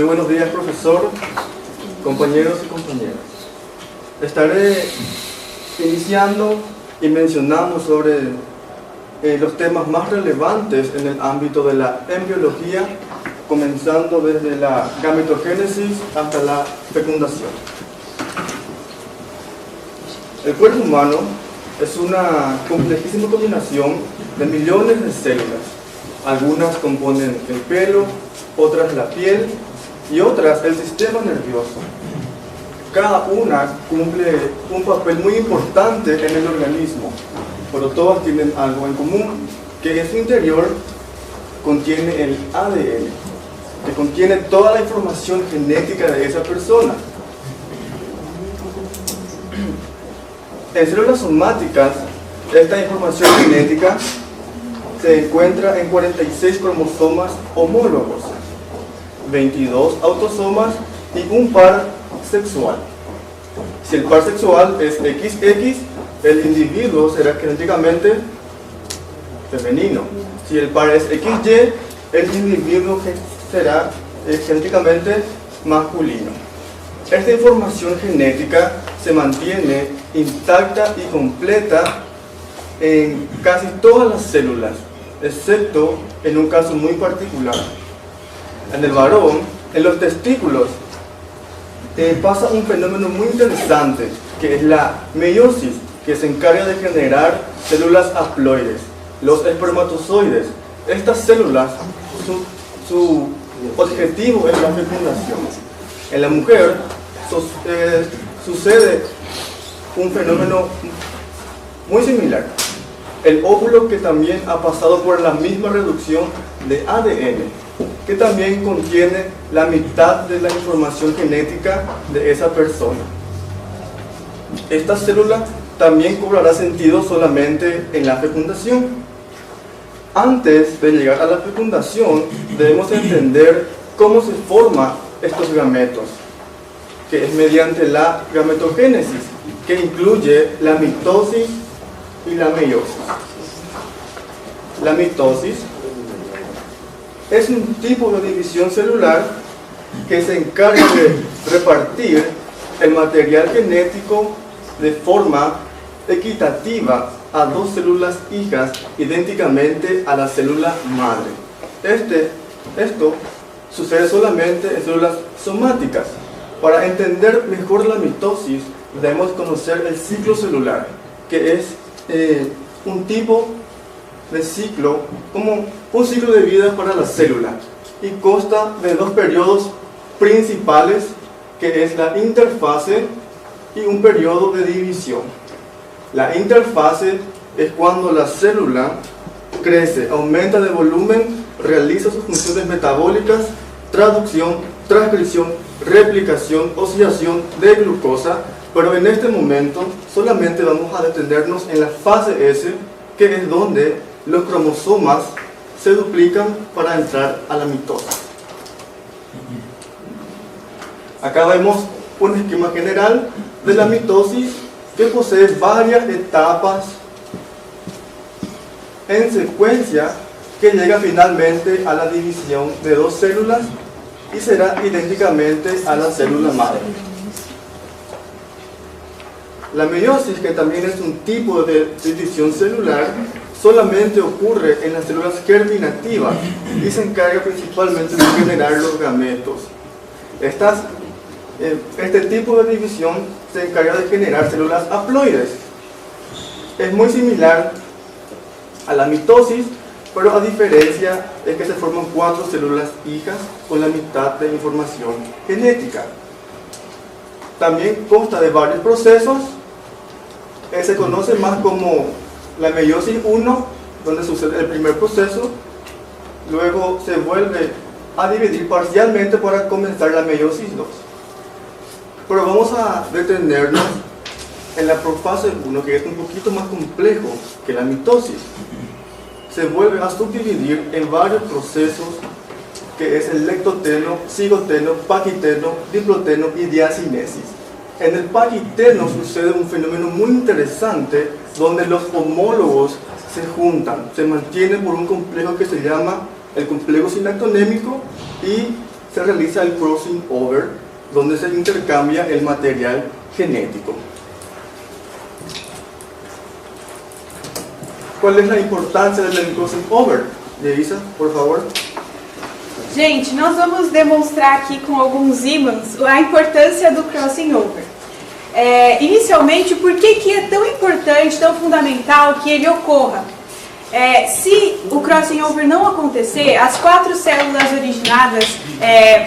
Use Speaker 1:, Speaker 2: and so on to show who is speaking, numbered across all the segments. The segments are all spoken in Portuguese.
Speaker 1: Muy buenos días, profesor, compañeros y compañeras. Estaré iniciando y mencionando sobre los temas más relevantes en el ámbito de la embriología, comenzando desde la gametogénesis hasta la fecundación. El cuerpo humano es una complejísima combinación de millones de células. Algunas componen el pelo, otras la piel y otras el sistema nervioso. Cada una cumple un papel muy importante en el organismo, pero todas tienen algo en común, que en su interior contiene el ADN, que contiene toda la información genética de esa persona. En células somáticas, esta información genética se encuentra en 46 cromosomas homólogos, 22 autosomas y un par sexual. Si el par sexual es XX, el individuo será genéticamente femenino. Si el par es XY, el individuo será genéticamente masculino. Esta información genética se mantiene intacta y completa en casi todas las células, excepto en un caso muy particular. En el varón, en los testículos, pasa un fenómeno muy interesante, que es la meiosis, que se encarga de generar células haploides, los espermatozoides. Estas células, su objetivo es la fecundación. En la mujer sucede un fenómeno muy similar. El óvulo, que también ha pasado por la misma reducción de ADN, que también contiene la mitad de la información genética de esa persona. Esta célula también cobrará sentido solamente en la fecundación. Antes de llegar a la fecundación, debemos entender cómo se forman estos gametos, que es mediante la gametogénesis, que incluye la mitosis y la meiosis. La mitosis es un tipo de división celular que se encarga de repartir el material genético de forma equitativa a dos células hijas idénticamente a la célula madre. Esto sucede solamente en células somáticas. Para entender mejor la mitosis, debemos conocer el ciclo celular, que es un tipo de ciclo, como un ciclo de vida para la célula, y consta de dos periodos principales, que es la interfase y un periodo de división. La interfase es cuando la célula crece, aumenta de volumen, realiza sus funciones metabólicas, traducción, transcripción, replicación, oxidación de glucosa, pero en este momento solamente vamos a detenernos en la fase S, que es donde los cromosomas se duplican para entrar a la mitosis. Acá vemos un esquema general de la mitosis, que posee varias etapas en secuencia, que llega finalmente a la división de dos células y será idénticamente a la célula madre. La meiosis, que también es un tipo de división celular, solamente ocurre en las células germinativas y se encarga principalmente de generar los gametos. Este tipo de división se encarga de generar células haploides. Es muy similar a la mitosis, pero a diferencia es que se forman 4 células hijas con la mitad de información genética. También consta de varios procesos. Se conoce más como la meiosis 1, donde sucede el primer proceso. Luego se vuelve a dividir parcialmente para comenzar la meiosis 2. Pero vamos a detenernos en la profase 1, que es un poquito más complejo que la mitosis. Se vuelve a subdividir en varios procesos, que es el lectoteno, cigoteno, paquiteno, diploteno y diacinesis. En el paquiteno sucede un fenómeno muy interesante, donde los homólogos se juntan, se mantienen por un complejo que se llama el complejo sinactonémico, y se realiza el crossing over, donde se intercambia el material genético. ¿Cuál es la importancia del crossing over? Yeisa, por favor.
Speaker 2: Gente, nós vamos demonstrar aqui com alguns ímãs a importância do crossing over. Inicialmente, por que é tão importante, tão fundamental que ele ocorra? Se o crossing over não acontecer, as 4 células originadas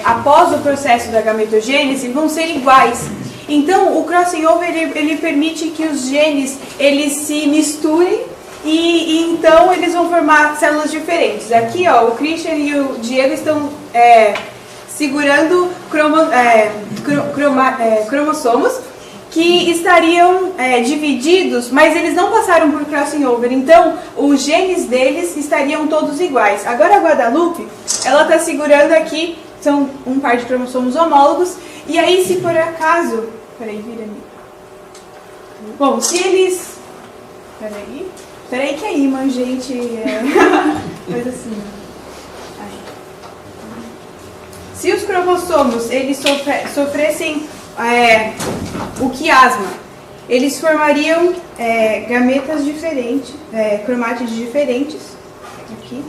Speaker 2: após o processo da gametogênese vão ser iguais. Então, o crossing over ele permite que os genes eles se misturem e então eles vão formar células diferentes. Aqui, ó, o Christian e o Diego estão segurando cromossomos que estariam divididos, mas eles não passaram por crossing over, então os genes deles estariam todos iguais. Agora a Guadalupe, ela está segurando aqui, são um par de cromossomos homólogos, e aí se por acaso... Peraí, vira ali. Bom, se eles... Peraí que é imã, gente, coisa assim. Aí. Se os cromossomos, eles sofressem o quiasma, eles formariam gametas diferentes, cromátides diferentes. Aqui.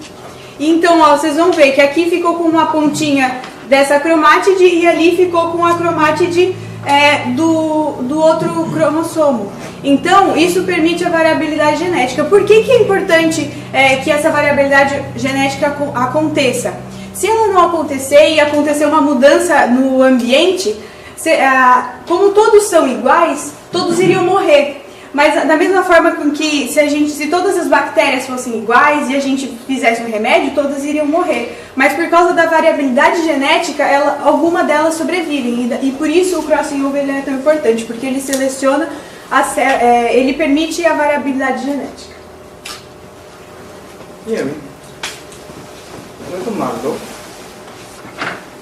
Speaker 2: Então, ó, vocês vão ver que aqui ficou com uma pontinha dessa cromátide e ali ficou com a cromátide do outro cromossomo. Então, isso permite a variabilidade genética. Por que é importante que essa variabilidade genética aconteça? Se ela não acontecer e acontecer uma mudança no ambiente, como todos são iguais, todos iriam morrer. Mas da mesma forma que se todas as bactérias fossem iguais e a gente fizesse um remédio, todas iriam morrer. Mas por causa da variabilidade genética, alguma delas sobrevivem. E por isso o crossing over é tão importante, porque ele seleciona, ele permite a variabilidade genética.
Speaker 1: Bien. Retomando,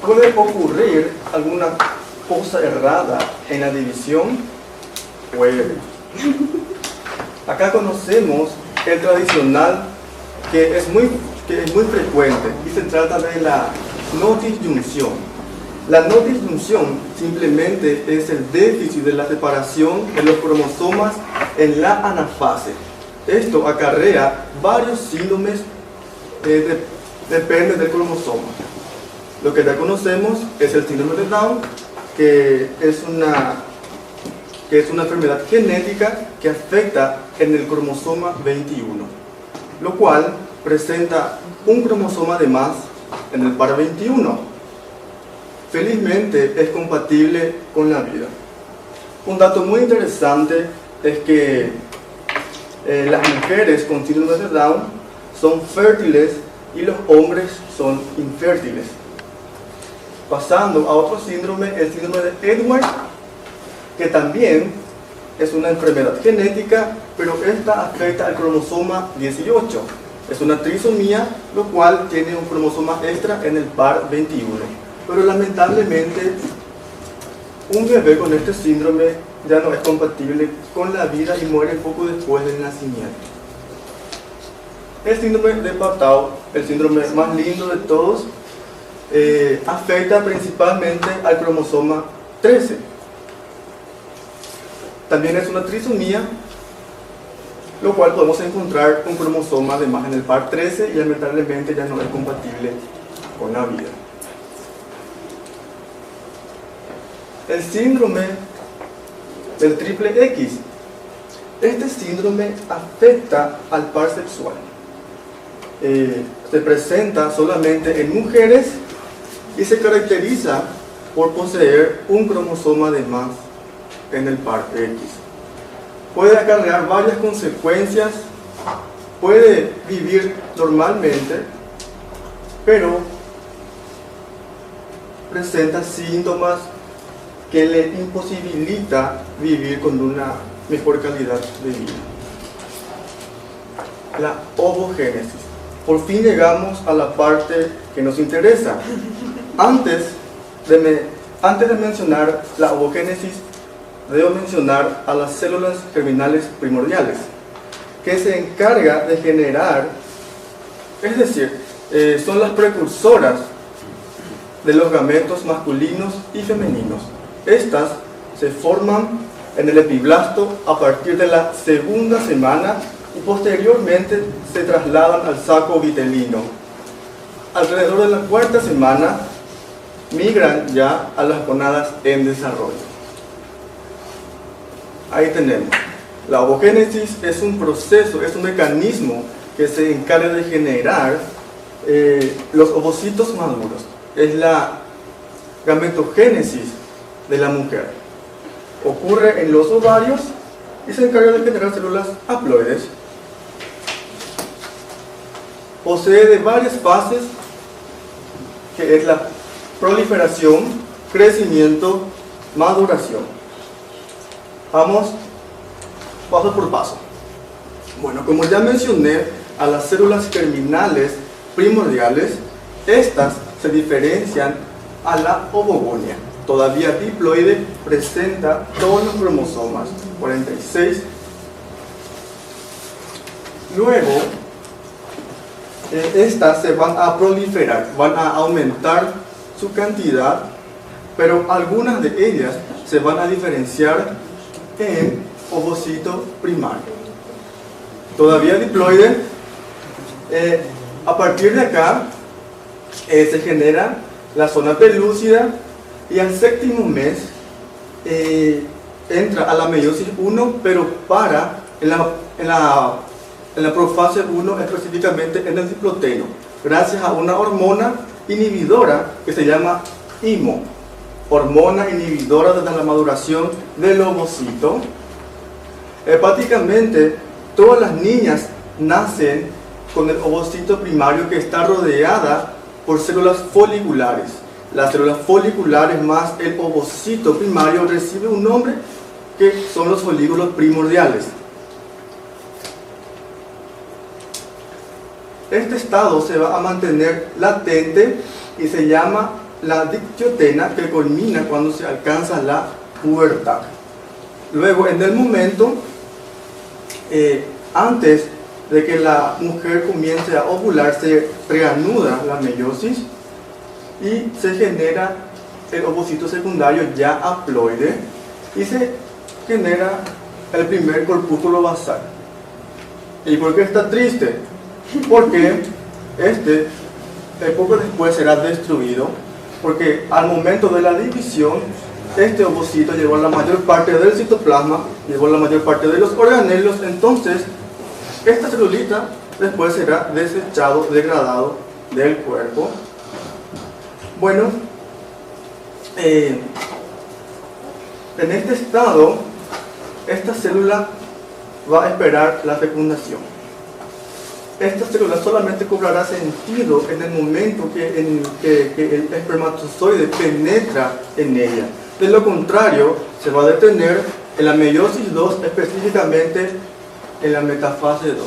Speaker 1: puede ocurrir alguna cosa errada en la división. Puede. Acá conocemos el tradicional que es muy frecuente y se trata de la no disyunción. La no disyunción simplemente es el déficit de la separación de los cromosomas en la anafase. Esto acarrea varios síndromes, depende del cromosoma. Lo que ya conocemos es el síndrome de Down, que es una enfermedad genética que afecta en el cromosoma 21, lo cual presenta un cromosoma de más en el par 21. Felizmente es compatible con la vida. Un dato muy interesante es que las mujeres con síndrome de Down son fértiles y los hombres son infértiles. Pasando a otro síndrome, el síndrome de Edwards, que también es una enfermedad genética, pero esta afecta al cromosoma 18. Es una trisomía, lo cual tiene un cromosoma extra en el par 21. Pero lamentablemente, un bebé con este síndrome ya no es compatible con la vida y muere poco después del nacimiento. El síndrome de Patau, el síndrome más lindo de todos, afecta principalmente al cromosoma 13. También es una trisomía, lo cual podemos encontrar un cromosoma de más en el par 13 y lamentablemente ya no es compatible con la vida. El síndrome del triple X. Este síndrome afecta al par sexual. Se presenta solamente en mujeres y se caracteriza por poseer un cromosoma de más en el par X. Puede acarrear varias consecuencias, puede vivir normalmente, pero presenta síntomas que le imposibilita vivir con una mejor calidad de vida. La ovogénesis. Por fin llegamos a la parte que nos interesa. Antes de mencionar la ovogénesis, debo mencionar a las células germinales primordiales, que se encarga de generar, es decir, son las precursoras de los gametos masculinos y femeninos. Estas se forman en el epiblasto a partir de la segunda semana y posteriormente se trasladan al saco vitelino. Alrededor de la cuarta semana migran ya a las gonadas en desarrollo. Ahí tenemos. La ovogénesis es un proceso, es un mecanismo que se encarga de generar los ovocitos maduros. Es la gametogénesis de la mujer. Ocurre en los ovarios y se encarga de generar células haploides. Posee de varias fases, que es la proliferación, crecimiento, maduración. Vamos paso por paso. Bueno, como ya mencioné, a las células germinales primordiales, estas se diferencian a la ovogonia. Todavía diploide, presenta todos los cromosomas, 46. Luego, estas se van a proliferar, van a aumentar su cantidad, pero algunas de ellas se van a diferenciar en ovocito primario. Todavía diploide, a partir de acá se genera la zona pelúcida y al séptimo mes entra a la meiosis 1, pero para en la profase 1, específicamente en el diploteno, gracias a una hormona inhibidora que se llama HIMO, hormona inhibidora de la maduración del ovocito. Hepáticamente, todas las niñas nacen con el ovocito primario que está rodeada por células foliculares. Las células foliculares más el ovocito primario recibe un nombre que son los folículos primordiales. Este estado se va a mantener latente y se llama la dictiotena, que culmina cuando se alcanza la pubertad. Luego, en el momento, antes de que la mujer comience a ovular, se reanuda la meiosis y se genera el ovocito secundario ya haploide y se genera el primer corpúsculo basal. ¿Y por qué está triste? Porque poco después será destruido, porque al momento de la división este ovocito llevó la mayor parte del citoplasma, llevó la mayor parte de los organelos. Entonces esta celulita después será desechado, degradado del cuerpo. Bueno, en este estado esta célula va a esperar la fecundación. Esta célula solamente cobrará sentido en el momento en que el espermatozoide penetra en ella. De lo contrario, se va a detener en la meiosis 2, específicamente en la metafase 2.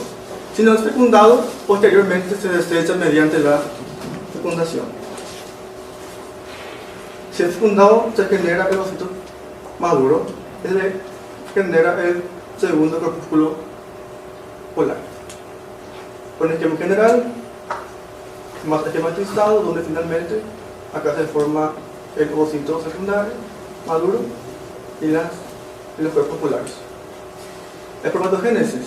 Speaker 1: Si no es fecundado, posteriormente se desecha mediante la fecundación. Si es fecundado, se genera el ovocito maduro, se genera el segundo corpúsculo polar. Con el esquema general, más esquematizado, donde finalmente acá se forma el ovocito secundario, maduro, y los cuerpos polares. Espermatogénesis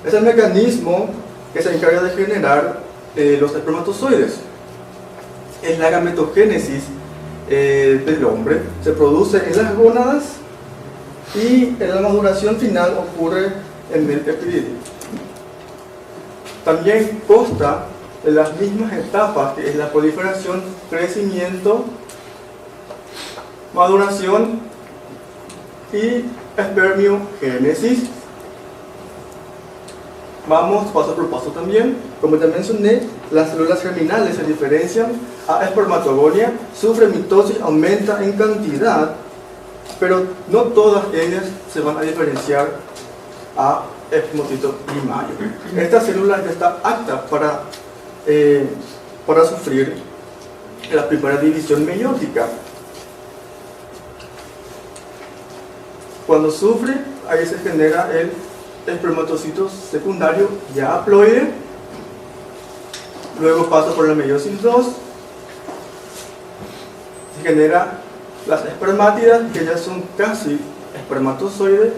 Speaker 1: es el mecanismo que se encarga de generar los espermatozoides. En la gametogénesis del hombre se produce en las gónadas y en la maduración final ocurre en el epididio. También consta de las mismas etapas, que es la proliferación, crecimiento, maduración y espermiogénesis. Vamos paso por paso también. Como ya mencioné, las células germinales se diferencian a espermatogonia, sufren mitosis, aumenta en cantidad, pero no todas ellas se van a diferenciar a espermatocito primario. Esta célula ya está apta para sufrir la primera división meiótica. Cuando sufre, ahí se genera el espermatocito secundario ya haploide. Luego pasa por la meiosis 2 se genera las espermátidas, que ya son casi espermatozoides,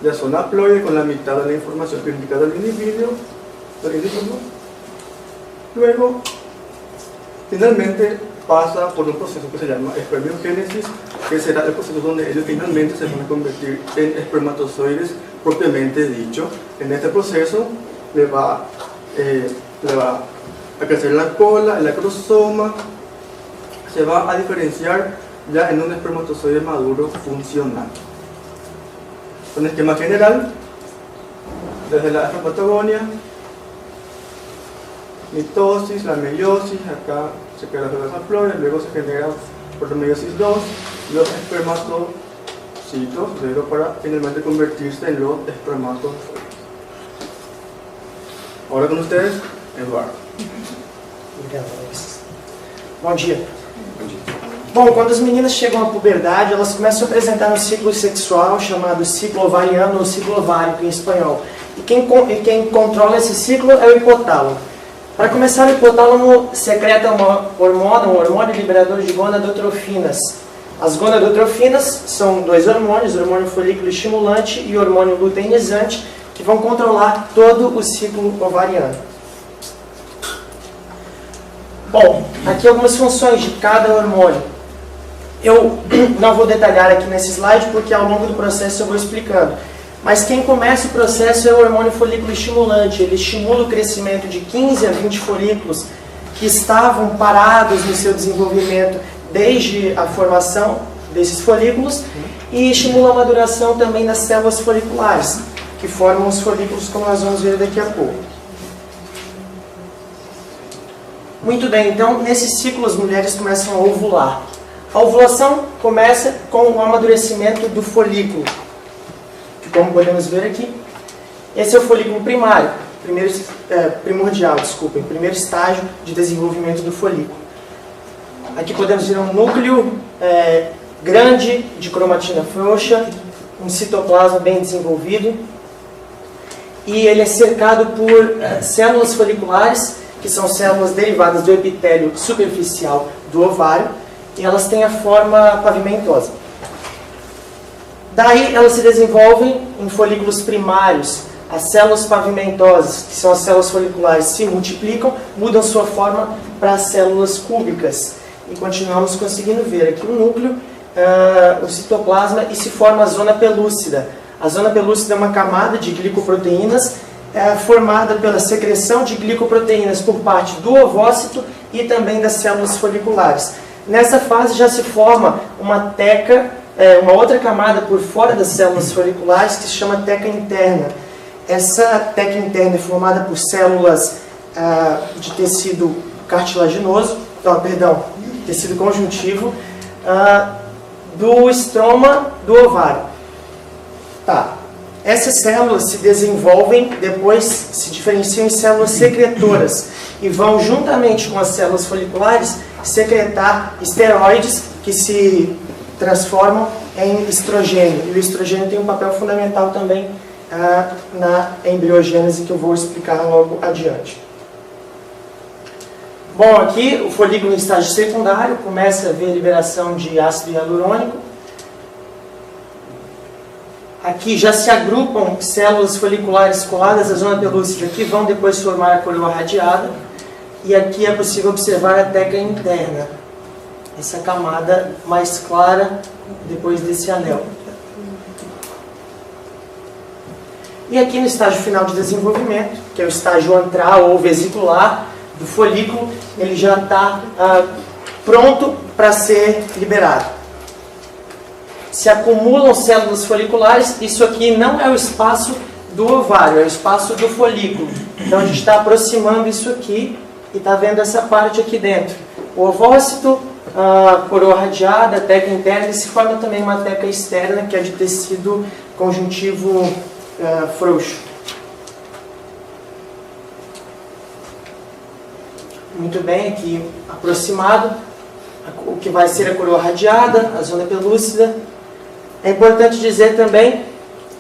Speaker 1: ya son haploides con la mitad de la información clínica del individuo. Luego, finalmente pasa por un proceso que se llama espermiogénesis, que será el proceso donde ellos finalmente se van a convertir en espermatozoides propiamente dicho. En este proceso le va a crecer la cola, el acrosoma, se va a diferenciar ya en un espermatozoide maduro funcional. Un esquema general, desde la espermatogonia, mitosis, la meiosis, acá se quedan las haploides, luego se genera por la meiosis 2 los espermatocitos, para finalmente convertirse en los espermatozoides. Ahora con ustedes, Eduardo.
Speaker 3: Obrigado, Alex. Bom dia. Bom, quando as meninas chegam à puberdade, elas começam a apresentar um ciclo sexual chamado ciclo ovariano ou ciclo ovárico em espanhol. E quem controla esse ciclo é o hipotálamo. Para começar, o hipotálamo secreta um hormônio liberador de gonadotrofinas. As gonadotrofinas são dois hormônios, o hormônio folículo estimulante e o hormônio luteinizante, que vão controlar todo o ciclo ovariano. Bom, aqui algumas funções de cada hormônio. Eu não vou detalhar aqui nesse slide, porque ao longo do processo eu vou explicando. Mas quem começa o processo é o hormônio folículo estimulante. Ele estimula o crescimento de 15 a 20 folículos que estavam parados no seu desenvolvimento desde a formação desses folículos e estimula a maduração também das células foliculares, que formam os folículos, como nós vamos ver daqui a pouco. Muito bem, então nesse ciclo as mulheres começam a ovular. A ovulação começa com o amadurecimento do folículo, que, como podemos ver aqui, esse é o folículo primário, primeiro estágio de desenvolvimento do folículo. Aqui podemos ver um núcleo grande de cromatina frouxa, um citoplasma bem desenvolvido, e ele é cercado por células foliculares, que são células derivadas do epitélio superficial do ovário, e elas têm a forma pavimentosa. Daí elas se desenvolvem em folículos primários. As células pavimentosas, que são as células foliculares, se multiplicam, mudam sua forma para as células cúbicas. E continuamos conseguindo ver aqui o núcleo, o citoplasma, e se forma a zona pelúcida. A zona pelúcida é uma camada de glicoproteínas formada pela secreção de glicoproteínas por parte do ovócito e também das células foliculares. Nessa fase já se forma uma teca, uma outra camada por fora das células foliculares que se chama teca interna. Essa teca interna é formada por células de tecido cartilaginoso, tecido conjuntivo, do estroma do ovário. Tá. Essas células se desenvolvem, depois se diferenciam em células secretoras e vão, juntamente com as células foliculares, secretar esteroides que se transformam em estrogênio. E o estrogênio tem um papel fundamental também na embriogênese, que eu vou explicar logo adiante. Bom, aqui o folículo em estágio secundário começa a haver liberação de ácido hialurônico. Aqui já se agrupam células foliculares coladas à zona pelúcida, que vão depois formar a coroa radiada. E aqui é possível observar a teca interna, essa camada mais clara depois desse anel. E aqui no estágio final de desenvolvimento, que é o estágio antral ou vesicular do folículo, ele já está pronto para ser liberado. Se acumulam células foliculares, isso aqui não é o espaço do ovário, é o espaço do folículo. Então a gente está aproximando isso aqui e está vendo essa parte aqui dentro. O ovócito, a coroa radiada, a teca interna, e se forma também uma teca externa, que é de tecido conjuntivo frouxo. Muito bem, aqui aproximado, o que vai ser a coroa radiada, a zona pelúcida. É importante dizer também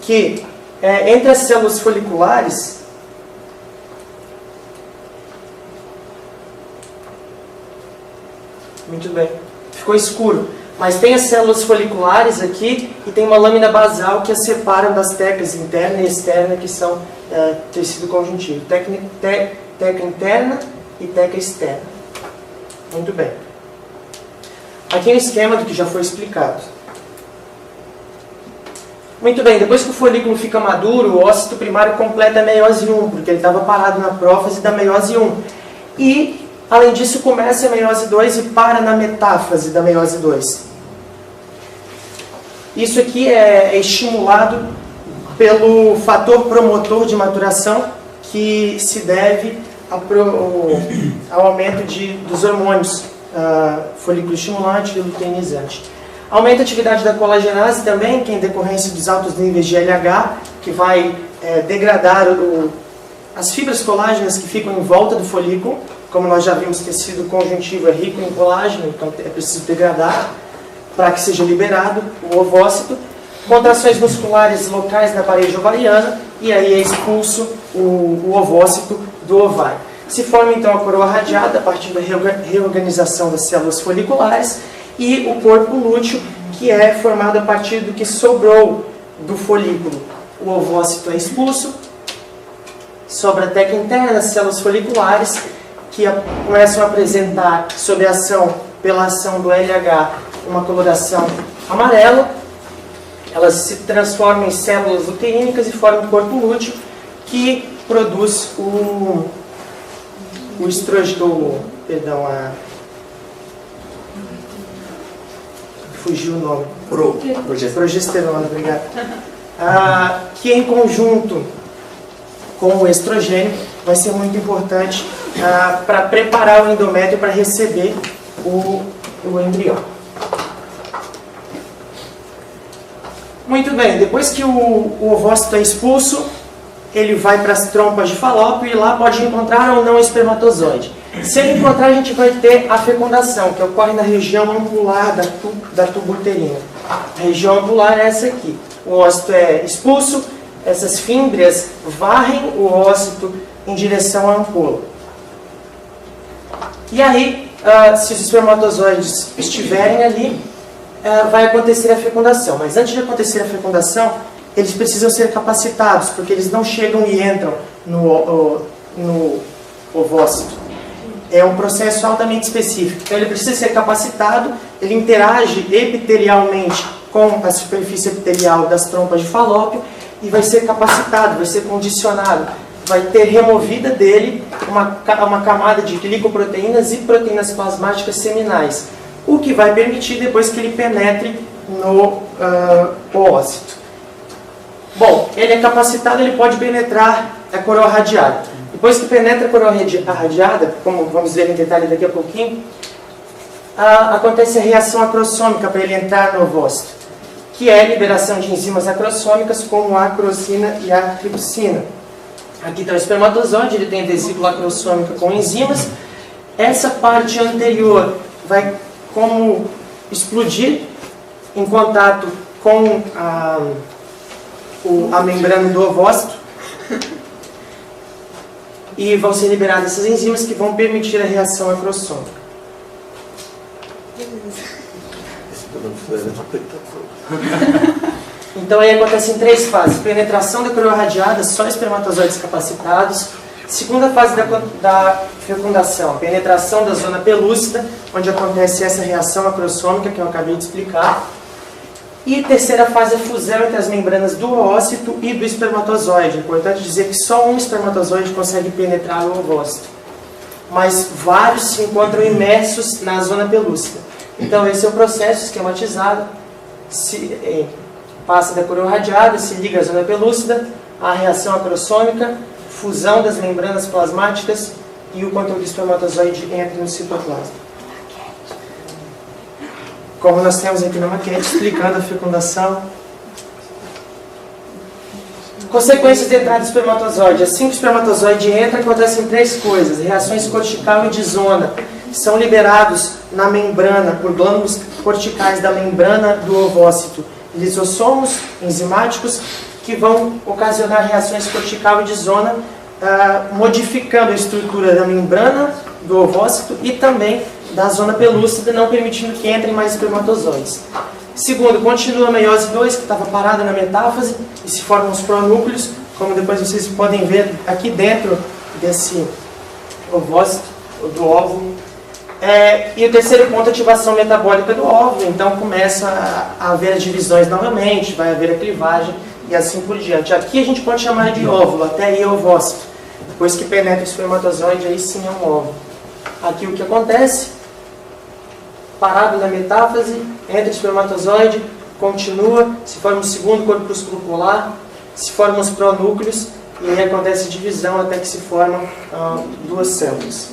Speaker 3: que entre as células foliculares, muito bem, ficou escuro. Mas tem as células foliculares aqui e tem uma lâmina basal que as separa das tecas interna e externa, que são tecido conjuntivo. Teca interna e teca externa. Muito bem. Aqui é o esquema do que já foi explicado. Muito bem, depois que o folículo fica maduro, o ócito primário completa a meiose 1, porque ele estava parado na prófase da meiose 1. E, além disso, começa a meiose 2 e para na metáfase da meiose 2. Isso aqui é estimulado pelo fator promotor de maturação, que se deve ao aumento dos hormônios folículo estimulante e luteinizante. Aumenta a atividade da colagenase também, que é em decorrência dos altos níveis de LH, que vai degradar as fibras colágenas que ficam em volta do folículo. Como nós já vimos, tecido conjuntivo é rico em colágeno, então é preciso degradar para que seja liberado o ovócito. Contrações musculares locais na parede ovariana, e aí é expulso o ovócito do ovário. Se forma então a coroa radiada a partir da reorganização das células foliculares, e o corpo lúteo, que é formado a partir do que sobrou do folículo. O ovócito é expulso, sobra a teca interna, as células foliculares, que começam a apresentar, pela ação do LH, uma coloração amarela. Elas se transformam em células luteínicas e formam o corpo lúteo, que produz o estrogênio, fugiu o nome. Progesterona, obrigado. Que em conjunto com o estrogênio vai ser muito importante para preparar o endométrio para receber o embrião. Muito bem, depois que o ovócito é expulso, ele vai para as trompas de Falópio e lá pode encontrar ou não o espermatozoide. Se ele encontrar, a gente vai ter a fecundação, que ocorre na região ampular da tuba uterina. A região ampular é essa aqui. O ócito é expulso, essas fímbrias varrem o ócito em direção à ampola. E aí, se os espermatozoides estiverem ali, vai acontecer a fecundação. Mas antes de acontecer a fecundação, eles precisam ser capacitados, porque eles não chegam e entram no ovócito. É um processo altamente específico. Então ele precisa ser capacitado, ele interage epitelialmente com a superfície epitelial das trompas de Falópio e vai ser capacitado, vai ser condicionado, vai ter removida dele uma camada de glicoproteínas e proteínas plasmáticas seminais, o que vai permitir depois que ele penetre no ócito. Bom, ele é capacitado, ele pode penetrar a coroa radiada. Depois que penetra a coroa radiada, como vamos ver em detalhe daqui a pouquinho, acontece a reação acrossômica para ele entrar no ovócito, que é a liberação de enzimas acrossômicas como a acrosina e a tripsina. Aqui está o espermatozoide, ele tem vesícula acrossômica com enzimas. Essa parte anterior vai como explodir em contato com a membrana do ovócito e vão ser liberadas essas enzimas que vão permitir a reação acrossômica. Então aí acontece em 3 fases: penetração da coroa radiada, só espermatozoides capacitados. Segunda fase da fecundação, penetração da zona pelúcida, onde acontece essa reação acrossômica que eu acabei de explicar. E terceira fase, a fusão entre as membranas do ócito e do espermatozoide. É importante dizer que só um espermatozoide consegue penetrar o ovócito, mas vários se encontram imersos na zona pelúcida. Então esse é o processo esquematizado. Passa da coroa radiada, se liga à zona pelúcida, a reação acrossômica, fusão das membranas plasmáticas e o conteúdo do espermatozoide entra no citoplasma. Como nós temos aqui na maquete, explicando a fecundação. Consequências de entrada do espermatozoide. Assim que o espermatozoide entra, acontecem 3 coisas. Reações cortical e de zona. São liberados na membrana, por glândulos corticais da membrana do ovócito, lisossomos enzimáticos que vão ocasionar reações cortical e de zona, modificando a estrutura da membrana do ovócito e também da zona pelúcida, não permitindo que entrem mais espermatozoides. Segundo, continua a meiose 2, que estava parada na metáfase, e se formam os pronúcleos, como depois vocês podem ver aqui dentro desse ovócito, do óvulo. E o terceiro ponto, ativação metabólica do óvulo, então começa a haver as divisões novamente, vai haver a clivagem e assim por diante. Aqui a gente pode chamar de óvulo, até aí é ovócito. Depois que penetra o espermatozoide, aí sim é um óvulo. Aqui o que acontece? Parado na metáfase, entra o espermatozoide, continua, se forma o segundo corpúsculo polar, se formam os pronúcleos, e aí acontece divisão até que se formam duas células.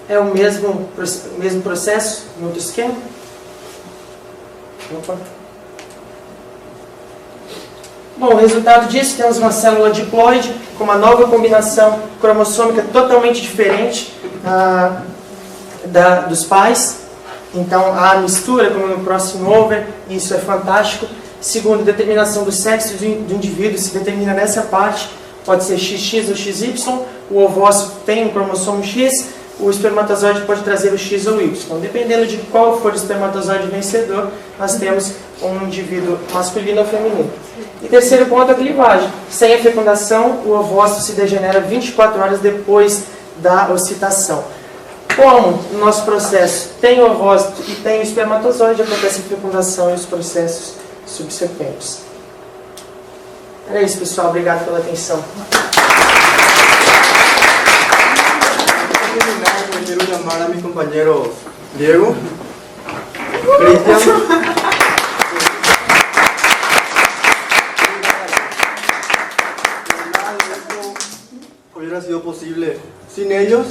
Speaker 3: É o mesmo processo, em outro esquema. Opa. Bom, o resultado disso, temos uma célula diploide com uma nova combinação cromossômica totalmente diferente dos pais. Então, há mistura, como no próximo over, e isso é fantástico. Segundo, determinação do sexo do indivíduo se determina nessa parte, pode ser XX ou XY, o ovócito tem um cromossomo X, o espermatozoide pode trazer o X ou o Y. Dependendo de qual for o espermatozoide vencedor, nós temos um indivíduo masculino ou feminino. E terceiro ponto, a clivagem. Sem a fecundação, o ovócito se degenera 24 horas depois da ocitação. Como no nosso processo tem o ovócito e tem o espermatozoide, acontece a fecundação e os processos subsequentes. Era isso, pessoal. Obrigado pela atenção.
Speaker 1: Quiero llamar a mis compañeros Diego, Cristian. Hubiera sido posible sin ellos.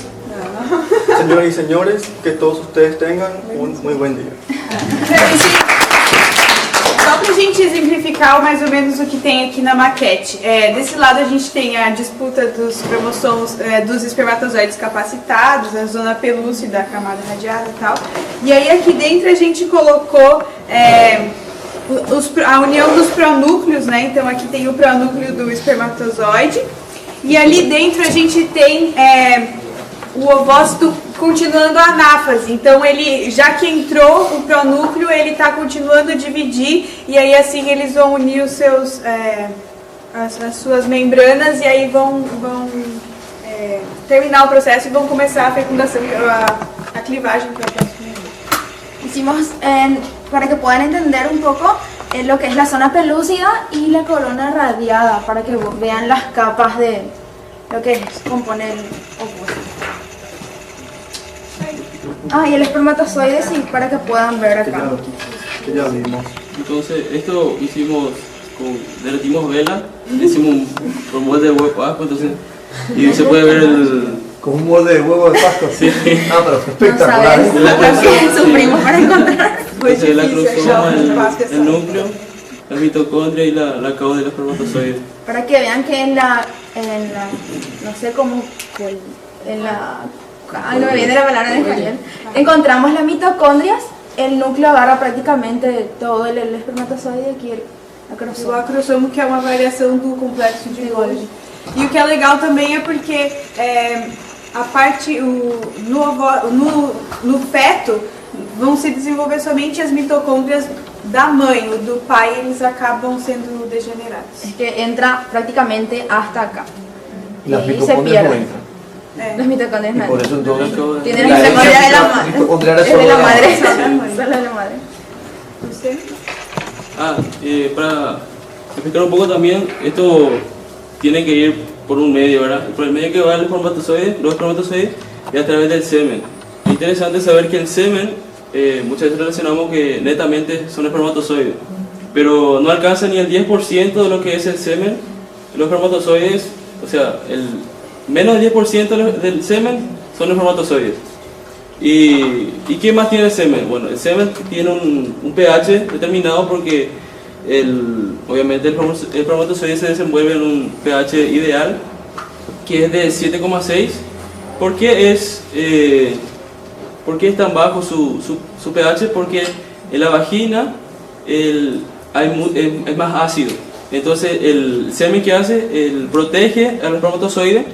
Speaker 1: Señoras y señores, que todos ustedes tengan un muy buen día.
Speaker 2: Só para a gente exemplificar mais ou menos o que tem aqui na maquete. Desse lado a gente tem a disputa dos cromossomos, dos espermatozoides capacitados, a zona pelúcida, a camada radiada e tal. E aí aqui dentro a gente colocou a união dos pronúcleos, né? Então aqui tem o pronúcleo do espermatozoide. E ali dentro a gente tem o ovócito continuando a anáfase. Então, ele, já que entrou o pronúcleo, ele está continuando a dividir, e aí assim eles vão unir os seus, as suas membranas, e aí vão terminar o processo e vão começar a fecundação, a clivagem.
Speaker 4: Hicimos para que puedan entender un poco lo que es la zona pelúcida y la corona radiada, para que vean las capas de lo que compone el ovócito. Y el espermatozoide, sí, para que puedan ver acá.
Speaker 1: Que ya vimos.
Speaker 5: Entonces, esto hicimos, derretimos vela, hicimos un molde de huevo de Pascua, entonces, y se puede ver
Speaker 6: Con un molde de huevo de Pascua.
Speaker 5: Sí.
Speaker 6: Pero
Speaker 4: No
Speaker 6: espectacular.
Speaker 4: sabes, sufrimos para encontrar.
Speaker 5: entonces, la cromosoma, el núcleo, la mitocondria y la cauda del espermatozoide.
Speaker 4: Para que vean que en la no sé cómo, ay, no me viene la palabra en español, encontramos las mitocondrias, el núcleo agarra praticamente todo el espermatozoide aqui, a
Speaker 2: O
Speaker 4: cromosoma.
Speaker 2: acrossomo, que é uma variação do complexo de Golgi. E o que é legal também é porque a parte, no feto, vão se desenvolver somente as mitocôndrias da mãe, o do pai eles acabam sendo degenerados.
Speaker 4: Es que entra prácticamente hasta acá.
Speaker 6: Y las
Speaker 4: Y se
Speaker 6: mitocondrias no
Speaker 4: pierde.
Speaker 6: entran.
Speaker 4: Las mitocondrias
Speaker 6: Y
Speaker 4: no
Speaker 6: por
Speaker 4: entran.
Speaker 6: eso entonces.
Speaker 4: Tienen
Speaker 6: la
Speaker 4: mitocondria de la
Speaker 6: herencia
Speaker 4: madre.
Speaker 6: mitocondrial
Speaker 4: Es
Speaker 6: solo
Speaker 4: de la
Speaker 6: de
Speaker 4: madre.
Speaker 2: madre.
Speaker 4: Solo de la madre.
Speaker 2: Você?
Speaker 5: Para explicar un poco también, esto tiene que ir por un medio, ¿verdad? Por el medio que va el espermatozoide, los espermatozoides, y a través del semen. Es interesante saber que el semen, muchas veces relacionamos que netamente son espermatozoides, pero no alcanza ni el 10% de lo que es el semen. Los espermatozoides, o sea, el menos del 10% del semen son espermatozoides. ¿Y qué más tiene el semen? Bueno, el semen tiene un pH determinado porque obviamente el espermatozoide se desenvuelve en un pH ideal que es de 7,6. ¿Por qué es tan bajo su pH? Porque en la vagina es más ácido. Entonces el semen que hace, protege al espermatozoide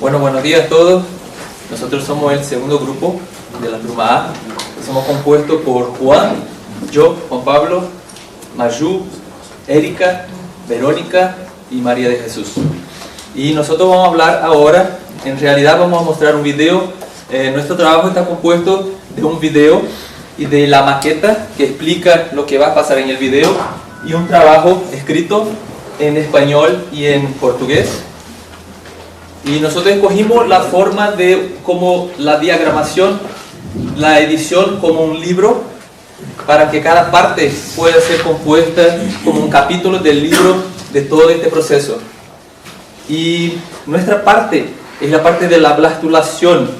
Speaker 7: Bueno, buenos días a todos. Nosotros somos el segundo grupo de la turma A. Somos compuestos por Juan, yo, Juan Pablo, Mayu, Erika, Verónica y María de Jesús. Y nosotros vamos a hablar ahora, en realidad vamos a mostrar un video. Nuestro trabajo está compuesto de un video y de la maqueta que explica lo que va a pasar en el video y un trabajo escrito en español y en portugués. Y nosotros escogimos la forma de como la diagramación, la edición como un libro, para que cada parte pueda ser compuesta como un capítulo del libro de todo este proceso. Y nuestra parte es la parte de la blastulación.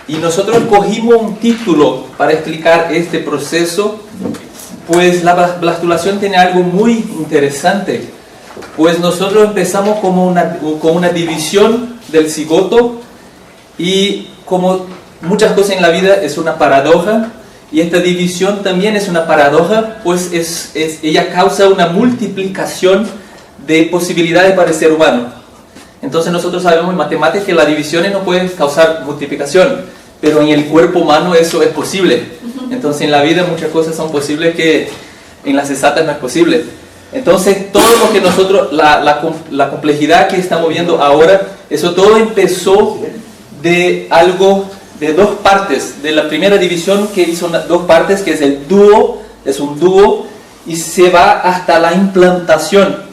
Speaker 7: Y nosotros escogimos un título para explicar este proceso, pues la blastulación tiene algo muy interesante. Pues nosotros empezamos con una división del cigoto, y como muchas cosas en la vida es una paradoja, y esta división también es una paradoja, pues ella causa una multiplicación de posibilidades para el ser humano. Entonces nosotros sabemos en matemáticas que las divisiones no pueden causar multiplicación, pero en el cuerpo humano eso es posible. Entonces en la vida muchas cosas son posibles que en las exactas no es posible. Entonces todo lo que nosotros, la complejidad que estamos viendo ahora, eso todo empezó de algo, de dos partes. De la primera división que hizo dos partes, que es el dúo, es un dúo, y se va hasta la implantación.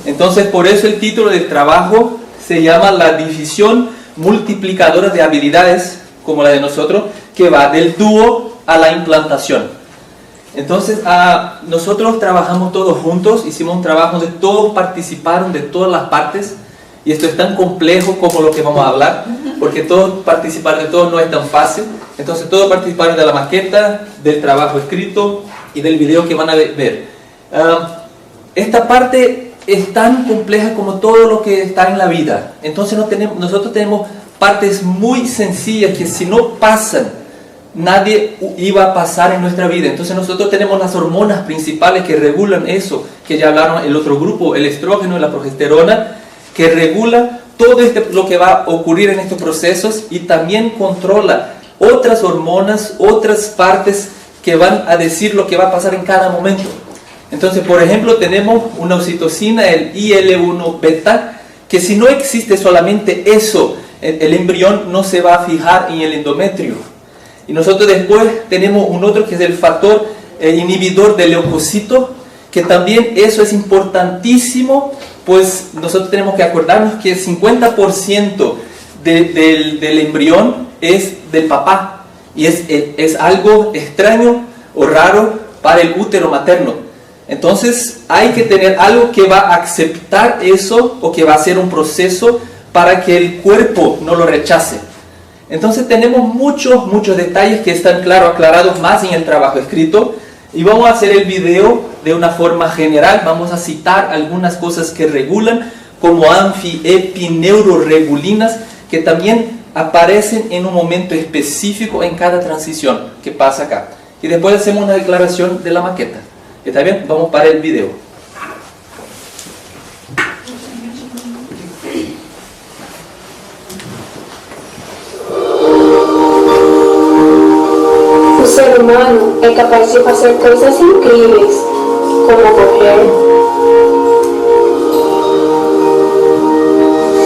Speaker 7: Entonces por eso el título del trabajo se llama la división multiplicadora de habilidades, como la de nosotros, que va del dúo a la implantación. Entonces nosotros trabajamos todos juntos, hicimos un trabajo donde todos participaron de todas las partes, y esto es tan complejo como lo que vamos a hablar, porque todos participar de todo no es tan fácil. Entonces todos participaron de la maqueta, del trabajo escrito y del video que van a ver. Esta parte es tan compleja como todo lo que está en la vida. Entonces nosotros tenemos partes muy sencillas que si no pasan, nadie iba a pasar en nuestra vida. Entonces nosotros tenemos las hormonas principales que regulan eso, que ya hablaron el otro grupo, el estrógeno y la progesterona, que regula todo lo que va a ocurrir en estos procesos, y también controla otras hormonas, otras partes que van a decir lo que va a pasar en cada momento. Entonces, por ejemplo, tenemos una oxitocina, el IL-1 beta, que si no existe solamente eso, el embrión no se va a fijar en el endometrio. Y nosotros después tenemos un otro que es el factor inhibidor del leucocito, que también eso es importantísimo, pues nosotros tenemos que acordarnos que el 50% del embrión es del papá, y es algo extraño o raro para el útero materno. Entonces hay que tener algo que va a aceptar eso, o que va a hacer un proceso para que el cuerpo no lo rechace. Entonces tenemos muchos detalles que están aclarados más en el trabajo escrito, y vamos a hacer el video de una forma general. Vamos a citar algunas cosas que regulan, como anfi-epineuroregulinas, que también aparecen en un momento específico en cada transición que pasa acá. Y después hacemos una declaración de la maqueta. ¿Está bien? Vamos para el video.
Speaker 8: O ser humano é capaz de fazer coisas incríveis, como correr,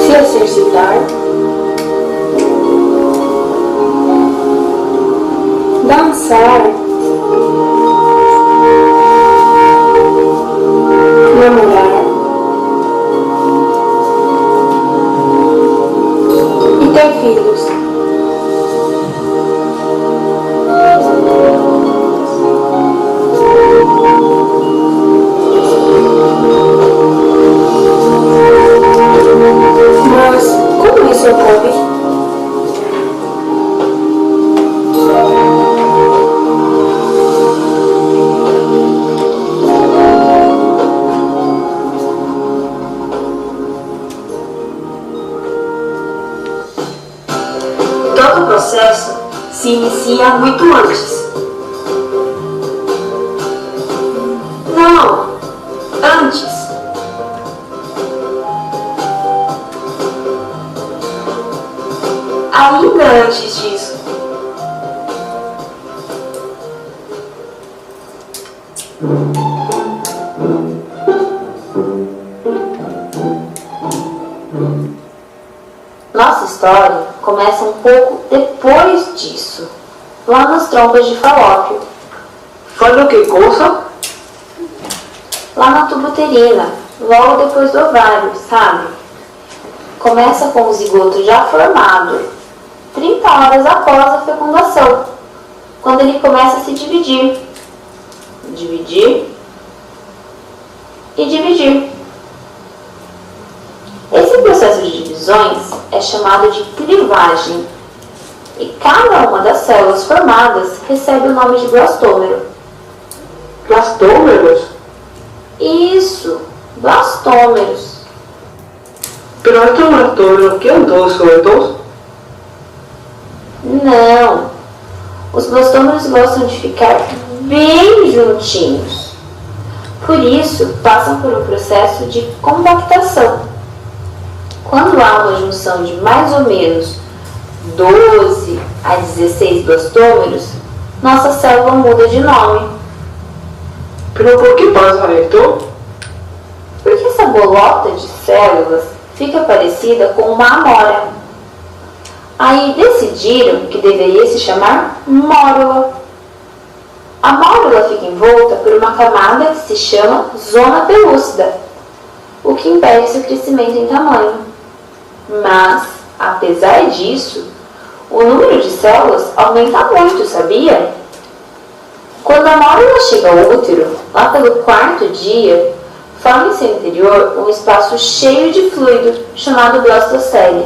Speaker 8: se exercitar, dançar, namorar e ter filhos. Mas como isso ocorre? Todo o processo se inicia muito antes. Não, antes. ainda antes disso. Nossa história começa um pouco depois disso, lá nas trompas de Falópio.
Speaker 9: Fala que coisa?
Speaker 8: Lá na tuba uterina, logo depois do ovário, sabe? Começa com o zigoto já formado, 30 horas após a fecundação, quando ele começa a se dividir. Dividir e dividir. Esse processo de divisões é chamado de clivagem, e cada uma das células formadas recebe o nome de blastômero.
Speaker 9: Blastômeros?
Speaker 8: Isso, blastômeros.
Speaker 9: Pero estos blastómeros quedan todos sueltos?
Speaker 8: Não, os blastômeros gostam de ficar bem juntinhos. Por isso, passam por um processo de compactação. Quando há uma junção de mais ou menos 12 a 16 blastômeros, nossa célula muda de nome.
Speaker 9: Pero por que pasa esto?
Speaker 8: Porque essa bolota de células fica parecida com uma amora. Aí decidiram que deveria se chamar mórula. A mórula fica envolta por uma camada que se chama zona pelúcida, o que impede seu crescimento em tamanho. Mas, apesar disso, o número de células aumenta muito, sabia? Quando a mórula chega ao útero, lá pelo 4º dia, forma em seu interior um espaço cheio de fluido, chamado blastocele.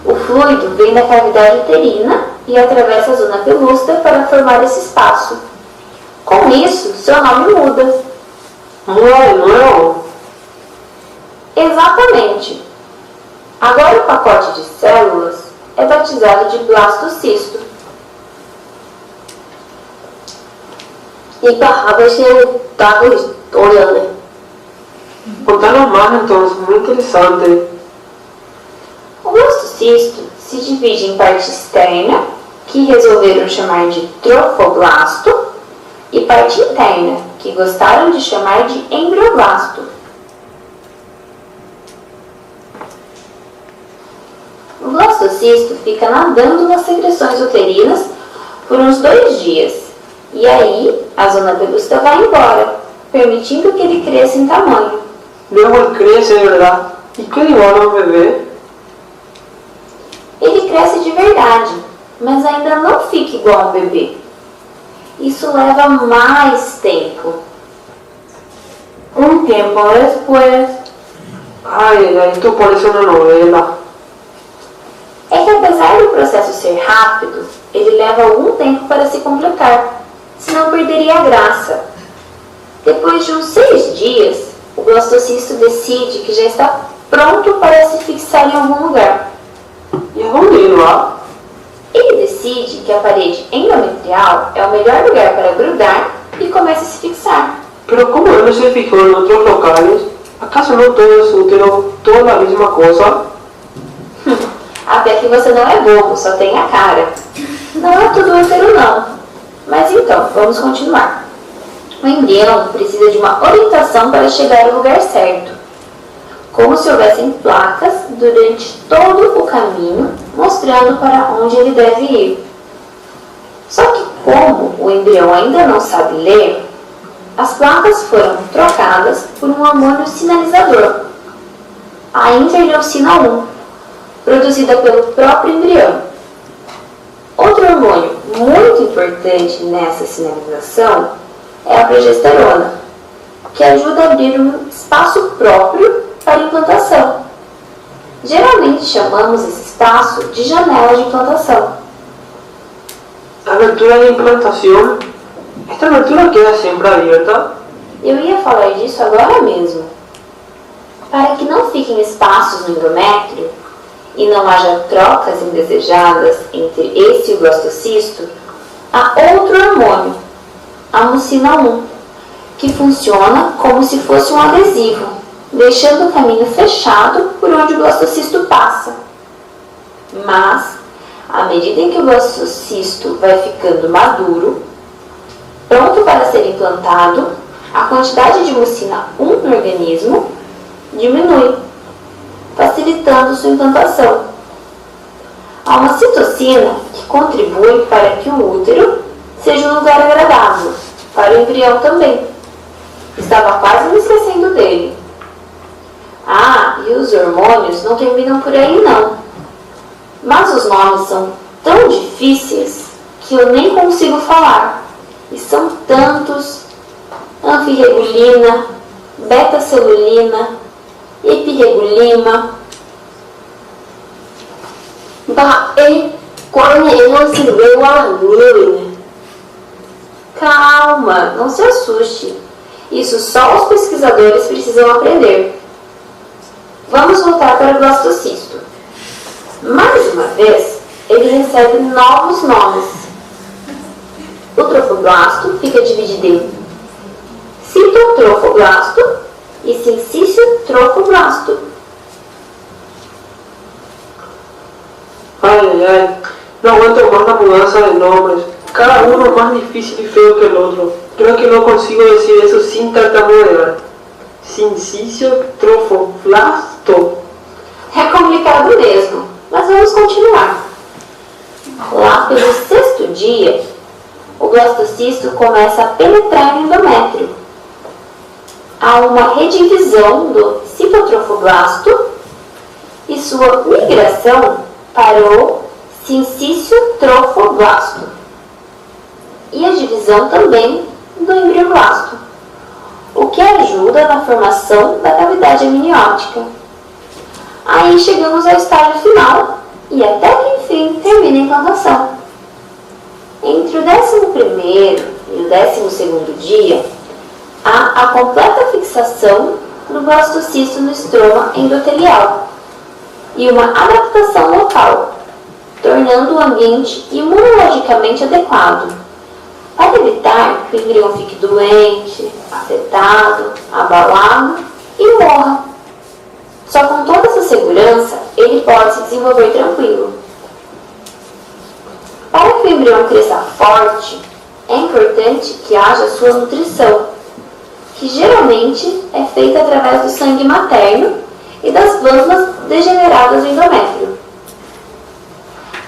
Speaker 8: O fluido vem da cavidade uterina e atravessa a zona pelúcida para formar esse espaço. Com isso, seu nome muda.
Speaker 9: Não.
Speaker 8: Exatamente. Agora o pacote de células é batizado de blastocisto.
Speaker 9: E para ver se eu estava olhando. Contanos mais então, muito interessante.
Speaker 8: O blastocisto se divide em parte externa, que resolveram chamar de trofoblasto, e parte interna, que gostaram de chamar de embrioblasto. O blastocisto fica nadando nas secreções uterinas por uns 2 dias, e aí a zona pelúcida vai embora, permitindo que ele cresça em tamanho.
Speaker 9: Luego él crece, ¿verdad? ¿Y qué igual a un bebé?
Speaker 8: Ele cresce de verdade, mas ainda não fica igual a um bebê. Isso leva mais tempo.
Speaker 9: Un tiempo después. Ay, esto parece una novela.
Speaker 8: É que apesar do processo ser rápido, ele leva algum tempo para se completar, senão perderia a graça. Depois de uns 6 dias, o blastocisto decide que já está pronto para se fixar em algum lugar.
Speaker 9: ¿Y a dónde ir va?
Speaker 8: Ele decide que a parede endometrial é o melhor lugar para grudar e começa a se fixar.
Speaker 9: Pero ¿cómo él no se fijó en otros locales? ¿Acaso no todo es útero, toda la misma cosa?
Speaker 8: Até que você não é bobo, só tem a cara. Não é tudo útero não. Mas então, vamos continuar. O embrião precisa de uma orientação para chegar ao lugar certo, como se houvessem placas durante todo o caminho, mostrando para onde ele deve ir. Só que como o embrião ainda não sabe ler, as placas foram trocadas por um hormônio sinalizador, a interleucina 1, produzida pelo próprio embrião. Outro hormônio muito importante nessa sinalização é a progesterona, que ajuda a abrir um espaço próprio para implantação. Geralmente chamamos esse espaço de janela de implantação.
Speaker 9: Abertura de implantación. ¿Esta abertura queda siempre abierta?
Speaker 8: Eu ia falar disso agora mesmo. Para que não fiquem espaços no endométrio e não haja trocas indesejadas entre esse e o blastocisto, há outro hormônio, a mucina 1, que funciona como se fosse um adesivo, deixando o caminho fechado por onde o blastocisto passa. Mas, à medida em que o blastocisto vai ficando maduro, pronto para ser implantado, a quantidade de mucina 1 no organismo diminui, facilitando sua implantação. Há uma citocina que contribui para que o útero seja um lugar agradável, para o embrião também. Estava quase me esquecendo dele. Ah, e os hormônios não terminam por aí não. Mas os nomes são tão difíceis que eu nem consigo falar. E são tantos: anfirregulina, beta-celulina, epirregulina. Calma, não se assuste. Isso só os pesquisadores precisam aprender. Vamos voltar para o blastocisto. Mais uma vez, ele recebe novos nomes. O trofoblasto fica dividido em citotrofoblasto e sincício-trofoblasto.
Speaker 9: Ai, no aguanto más la mudanza de nombres. Cada uno más difícil y feo que el otro. Creo que no consigo decir eso sin tartamudear. Sincício trofoblasto.
Speaker 8: É complicado mesmo, mas vamos continuar. Lá pelo 6º dia, o blastocisto começa a penetrar no endométrio. Há uma redivisão do citotrofoblasto e sua migração para o sincício-trofoblasto. E a divisão também do embrioblasto, o que ajuda na formação da cavidade amniótica. Aí chegamos ao estágio final e até que enfim termina a implantação. Entre o 11º e o 12º dia, há a completa fixação do blastocisto no estroma endotelial e uma adaptação local, tornando o ambiente imunologicamente adequado, para evitar que o embrião fique doente, afetado, abalado e morra. Só com toda essa segurança, ele pode se desenvolver tranquilo. Para que o embrião cresça forte, é importante que haja sua nutrição, que geralmente é feita através do sangue materno e das glândulas degeneradas do endométrio.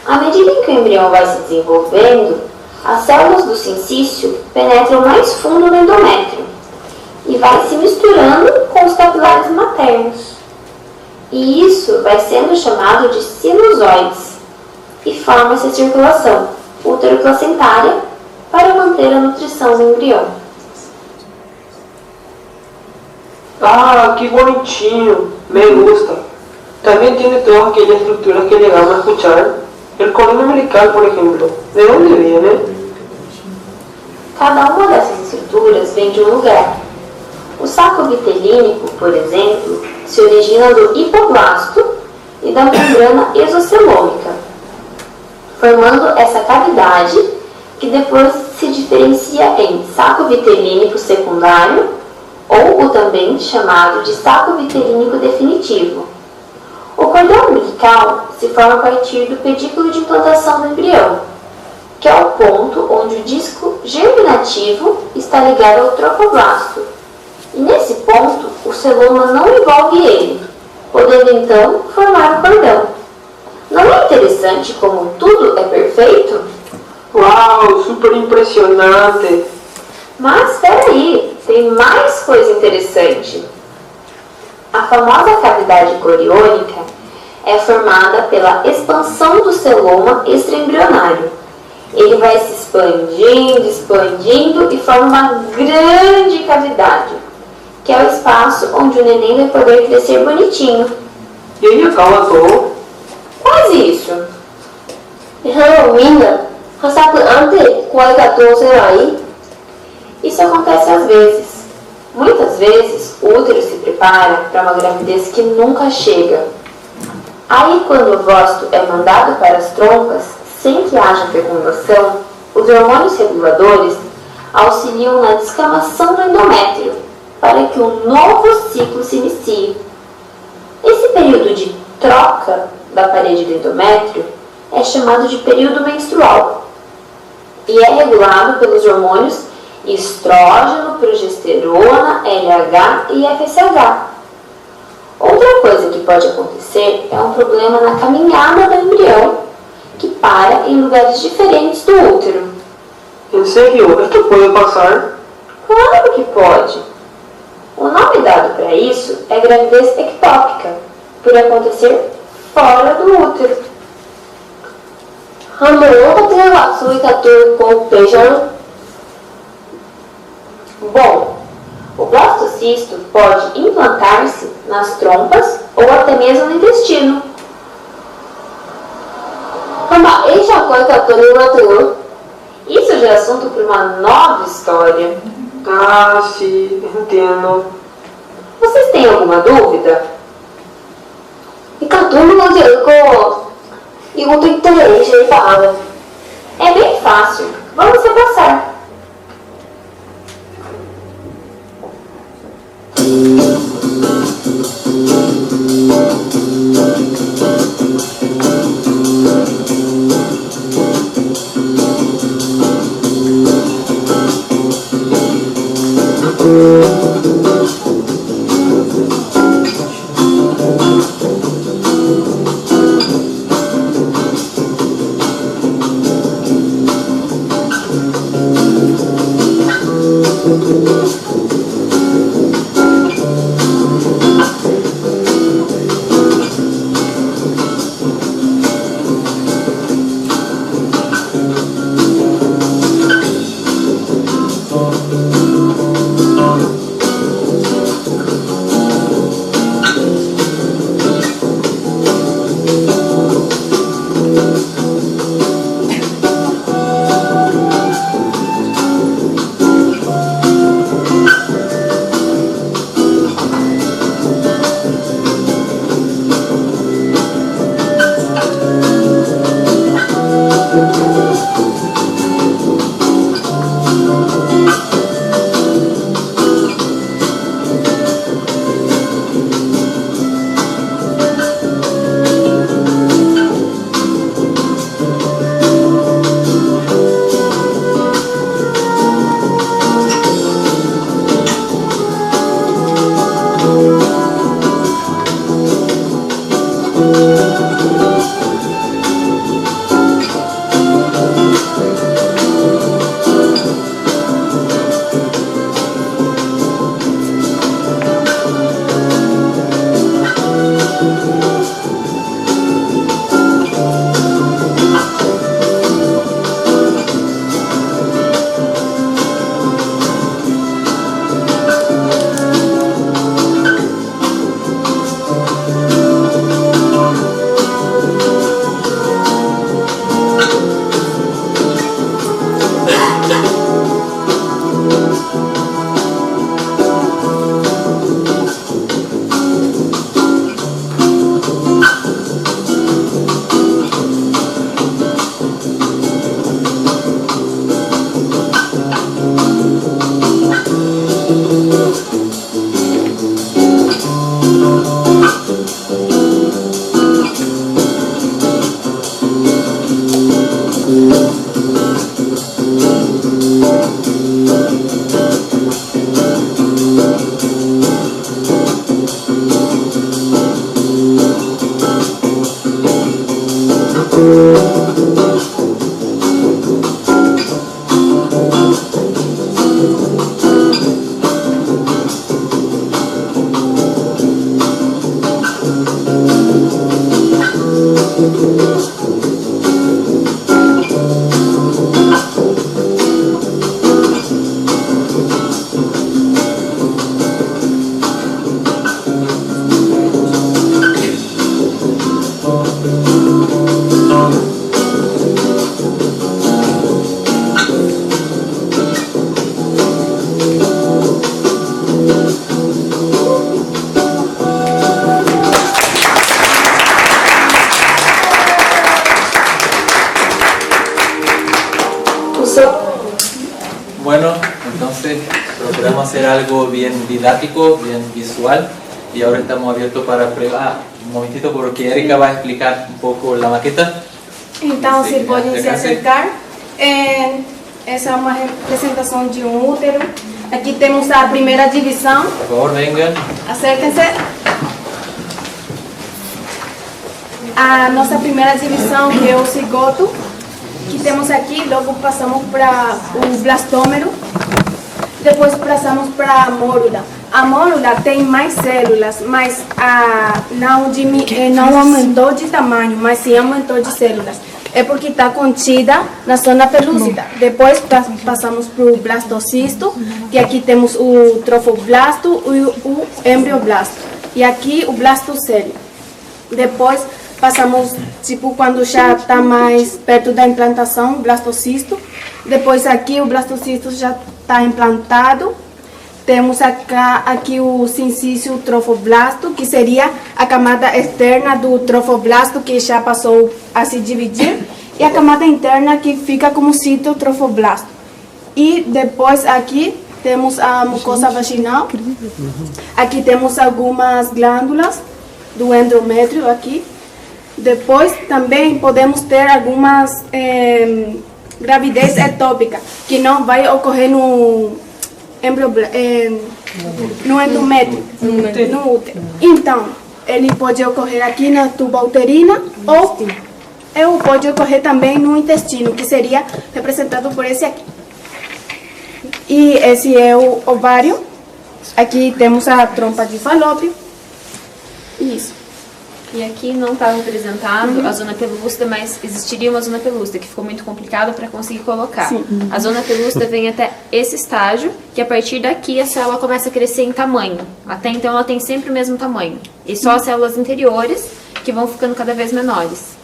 Speaker 8: À medida em que o embrião vai se desenvolvendo, as células do sincício penetram mais fundo no endométrio e vai se misturando com os capilares maternos. E isso vai sendo chamado de sinusoides e forma essa circulação útero-placentária para manter a nutrição do embrião.
Speaker 9: Ah, que bonitinho, me gusta. También tiene todas aquellas estructuras que llegamos a escuchar. El cordón umbilical, por ejemplo, ¿de dónde viene?
Speaker 8: Cada uma dessas estruturas vem de um lugar. O saco vitelínico, por exemplo, se origina do hipoblasto e da membrana exocelômica, formando essa cavidade que depois se diferencia em saco vitelínico secundário ou o também chamado de saco vitelínico definitivo. O cordão umbilical se forma a partir do pedículo de implantação do embrião, que é o ponto onde o disco germinativo está ligado ao trofoblasto. E nesse ponto, o celoma não envolve ele, podendo então formar o cordão. Não é interessante como tudo é perfeito?
Speaker 9: Uau, super impressionante!
Speaker 8: Mas espera aí, tem mais coisa interessante. A famosa cavidade coriônica é formada pela expansão do celoma extraembrionário. Ele vai se expandindo e forma uma grande cavidade, que é o espaço onde o neném vai poder crescer bonitinho.
Speaker 9: E aí acaba todo?
Speaker 8: Quase isso. Isso acontece às vezes. Muitas vezes o útero se prepara para uma gravidez que nunca chega. Aí quando o ovócito é mandado para as trompas, sem que haja fecundação, os hormônios reguladores auxiliam na descamação do endométrio, para que um novo ciclo se inicie. Esse período de troca da parede do endométrio é chamado de período menstrual e é regulado pelos hormônios estrógeno, progesterona, LH e FSH. Outra coisa que pode acontecer é um problema na caminhada do embrião, que para em lugares diferentes do útero.
Speaker 9: ¿En serio? ¿Esto puede pasar?
Speaker 8: Claro que pode. O nome dado para isso é gravidez ectópica, por acontecer fora do útero.
Speaker 10: 한번 소리가 뚫고 beijando.
Speaker 8: Bom, o blastocisto pode implantar-se nas trompas ou até mesmo no intestino.
Speaker 10: 한번 Asia 거기가 뚫리거든요.
Speaker 8: Isso já é assunto para uma nova história.
Speaker 9: Ah, sí, entiendo.
Speaker 8: Vocês têm alguma dúvida?
Speaker 10: 그러니까 뚫는 건지 읽고 이것도 있더래 Asia 봐요.
Speaker 8: É bem fácil. Vamos repassar.
Speaker 7: Bueno, entonces procuramos hacer algo bien didáctico, bien visual. y ahora estamos abiertos para un momentito porque Erika va a explicar un poco la maqueta.
Speaker 11: Então,
Speaker 7: Sí,
Speaker 11: se podem se
Speaker 7: acérquense.
Speaker 11: acercar. Essa é uma representação de um útero. Aqui temos a primeira divisão.
Speaker 7: Por favor, vengan.
Speaker 11: Acérquense. A nossa primeira divisão, que é o cigoto, que temos aqui, logo passamos para o blastômero, depois passamos para a mórula. A mórula tem mais células, mas não aumentou de tamanho, mas sim aumentou de células. É porque está contida na zona pelúcida. Depois passamos para o blastocisto, que aqui temos o trofoblasto e o embrioblasto. E aqui o blastocélio. Depois passamos, tipo, quando já está mais perto da implantação, o blastocisto. Depois aqui o blastocisto já está implantado. Temos aqui o sincício trofoblasto, que seria a camada externa do trofoblasto, que já passou a se dividir, e a camada interna, que fica como citotrofoblasto. E depois aqui temos a mucosa vaginal. Aqui temos algumas glândulas do endométrio aqui. Depois também podemos ter algumas gravidez ectópica, que não vai ocorrer no endométrio, no útero. Então, ele pode ocorrer aqui na tuba uterina ou pode ocorrer também no intestino, que seria representado por esse aqui. E esse é o ovário. Aqui temos a trompa de falópio. Isso.
Speaker 12: E aqui não está representado a zona pelúcida, mas existiria uma zona pelúcida, que ficou muito complicado para conseguir colocar.
Speaker 11: Sim.
Speaker 12: A zona pelúcida vem até esse estágio, que a partir daqui a célula começa a crescer em tamanho. Até então ela tem sempre o mesmo tamanho. E só as células interiores que vão ficando cada vez menores.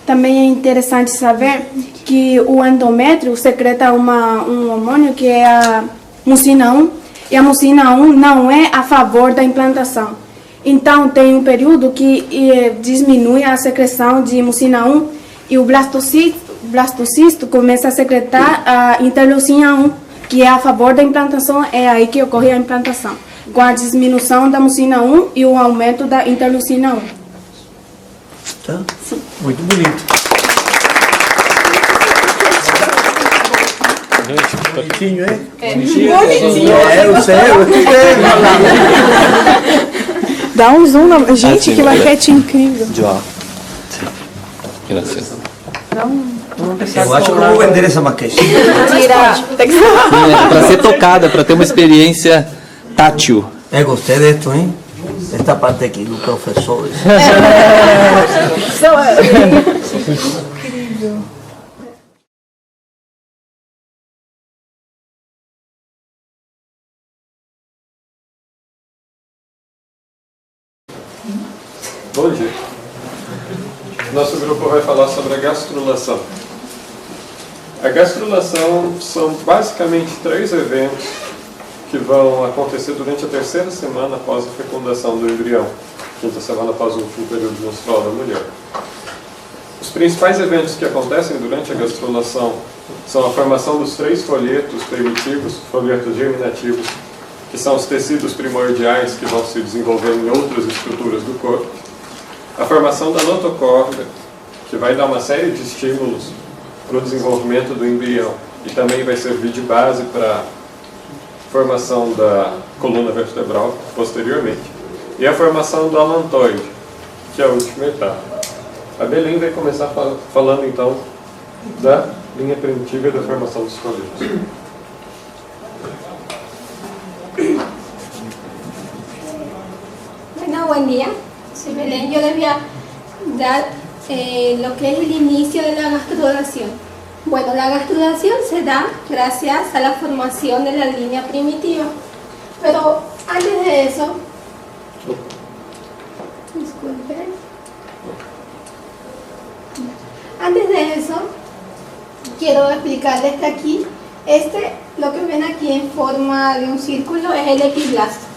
Speaker 11: Também é interessante saber que o endométrio secreta um hormônio que é a mucina 1, e a mucina 1 não é a favor da implantação. Então, tem um período que diminui a secreção de mucina 1 e o blastocisto começa a secretar a interleucina 1, que é a favor da implantação, é aí que ocorre a implantação, com a diminuição da mucina 1 e o aumento da interleucina 1.
Speaker 6: Tá? Sim. Muito bonito. Bonitinho, hein?
Speaker 2: Bonitinho.
Speaker 6: Eu sei.
Speaker 2: Dá um zoom na... Gente, que maquete incrível.
Speaker 5: Gracias.
Speaker 6: Eu acho que eu vou vender essa maquete.
Speaker 7: Para ser tocada, para ter uma experiência tátil.
Speaker 6: Gostei disso, hein? Esta parte aqui do professor.
Speaker 2: Incrível.
Speaker 13: Bom dia. Nosso grupo vai falar sobre a gastrulação. A gastrulação são basicamente 3 eventos que vão acontecer durante a 3ª semana após a fecundação do embrião, 5ª semana após o último período menstrual da mulher. Os principais eventos que acontecem durante a gastrulação são a formação dos 3 folhetos primitivos, folhetos germinativos, que são os tecidos primordiais que vão se desenvolver em outras estruturas do corpo. A formação da notocorda, que vai dar uma série de estímulos para o desenvolvimento do embrião e também vai servir de base para a formação da coluna vertebral posteriormente. E a formação do alantoide, que é a última etapa. A Belém vai começar falando então da linha primitiva e da formação dos folhetos.
Speaker 14: Bueno, buen día. Soy Belén. Yo les voy a dar lo que es el inicio de la gastrulación. Bueno, la gastrulación se da gracias a la formación de la línea primitiva. Pero antes de eso, disculpen. Antes de eso, quiero explicarles que aquí, lo que ven aquí en forma de un círculo es el epiblasto.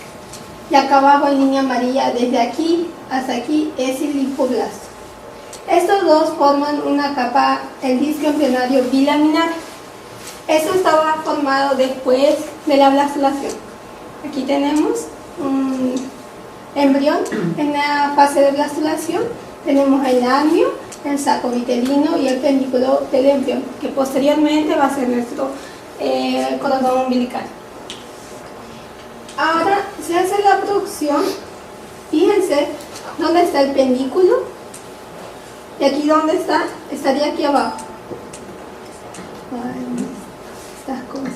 Speaker 14: Y acá abajo en línea amarilla, desde aquí hasta aquí, es el linfoblasto. Estos dos forman una capa, el disco embrionario bilaminar. Eso estaba formado después de la blastulación. Aquí tenemos embrión. En la fase de blastulación tenemos el amnio, el saco vitelino y el pedúnculo del embrión, que posteriormente va a ser nuestro cordón umbilical. Ahora se hace la producción. Fíjense dónde está el pedúnculo, y aquí donde está, estaría aquí abajo. Estas cosas.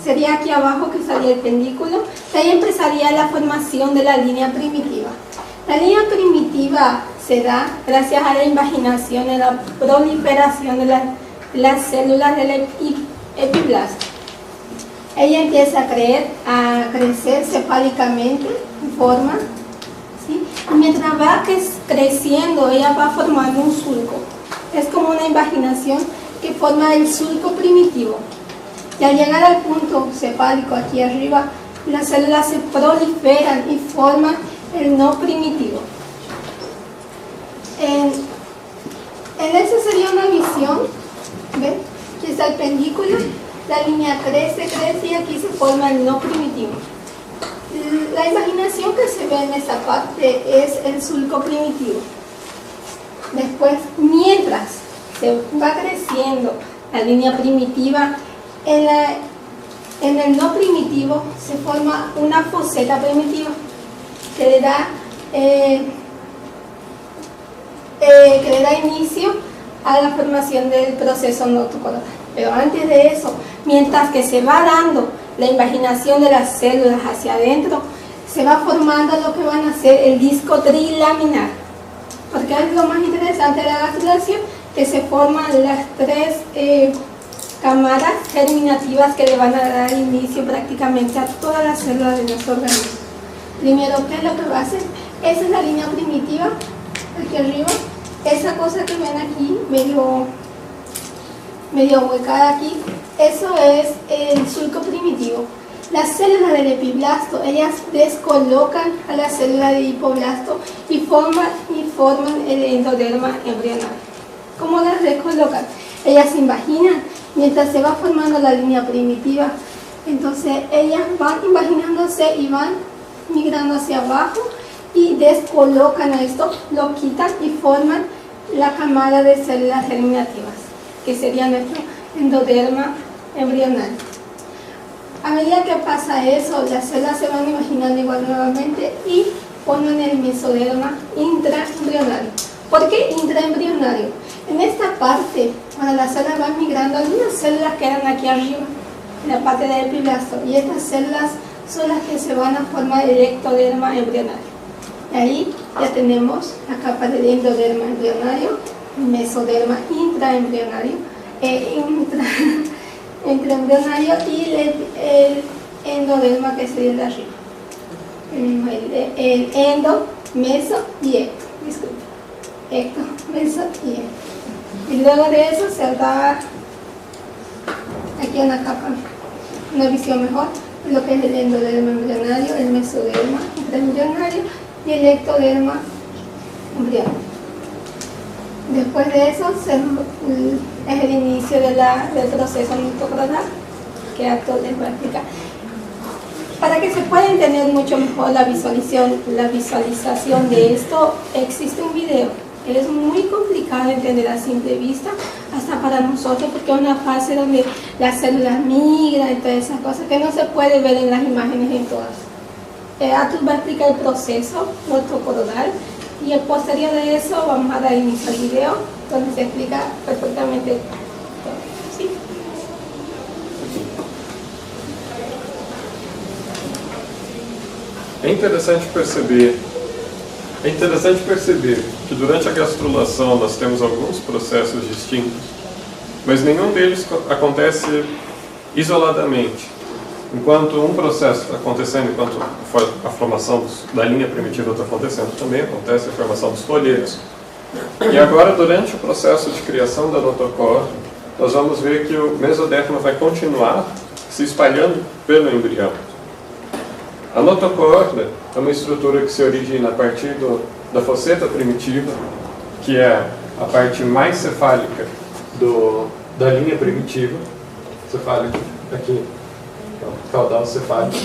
Speaker 14: Sería aquí abajo que estaría el pedúnculo, y ahí empezaría la formación de la línea primitiva. La línea primitiva se da gracias a la invaginación y la proliferación de las células del epiblasto. Ella empieza a crecer cefálicamente en forma, ¿sí? Y mientras va creciendo, ella va formando un surco. Es como una invaginación que forma el surco primitivo. Y al llegar al punto cefálico aquí arriba, las células se proliferan y forman el no primitivo. En esa sería una visión, ¿ven? Aquí está el pedúnculo, la línea crece y aquí se forma el no primitivo. La imaginación que se ve en esta parte es el surco primitivo. Después, mientras se va creciendo la línea primitiva, en el no primitivo se forma una foseta primitiva que le da inicio a la formación del proceso notocoronal. Pero antes de eso, mientras que se va dando la invaginación de las células hacia adentro, se va formando lo que van a ser el disco trilaminar. Porque es lo más interesante de la gastrulación, que se forman las tres cámaras germinativas que le van a dar inicio prácticamente a todas las células de nuestro organismo. Primero, ¿qué es lo que va a hacer? Esa es la línea primitiva, aquí arriba. Esa cosa que ven aquí, medio huecada aquí, eso es el surco primitivo. Las células del epiblasto, ellas descolocan a las células del hipoblasto y forman el endoderma embrional. ¿Cómo las descolocan? Ellas se invaginan mientras se va formando la línea primitiva. Entonces ellas van invaginándose y van migrando hacia abajo y descolocan a esto, lo quitan y forman la camada de células germinativas, que sería nuestro endoderma embrional. A medida que pasa eso, las células se van imaginando igual nuevamente y forman el mesoderma intraembrionario. ¿Por qué intraembrionario? En esta parte, cuando las células van migrando, algunas células quedan aquí arriba, en la parte del epiblasto, y estas células son las que se van a formar el ectoderma embrionario. Y ahí ya tenemos la capa del endoderma embrionario, mesoderma intraembrionario, intraembrionario y el endoderma, que sería el de arriba. El endo, meso y ecto. Disculpe. Ecto, meso y ecto. Y luego de eso se da aquí una capa, una visión mejor, lo que es el endoderma embrionario, el mesoderma intraembrionario y el ectoderma embrionario. Después de eso es el inicio del proceso notocoronal, que Arturo les va a explicar. Para que se pueda entender mucho mejor la visualización de esto, existe un video. Es muy complicado de entender a simple vista, hasta para nosotros, porque es una fase donde las células migran y todas esas cosas que no se puede ver en las imágenes en todas. Arturo va a explicar el proceso notocoronal y el posterior de eso vamos a dar inicio al video donde se explica perfectamente todo. ¿Sí?
Speaker 13: É interessante perceber que durante a gastrulação nós temos alguns processos distintos, mas nenhum deles acontece isoladamente. Enquanto um processo está acontecendo, enquanto a formação da linha primitiva está acontecendo, também acontece a formação dos folheiros. E agora, durante o processo de criação da notocore, nós vamos ver que o mesoderma vai continuar se espalhando pelo embrião. A notocore é uma estrutura que se origina a partir da foseta primitiva, que é a parte mais cefálica da linha primitiva, cefálica aqui, caudal cefálico.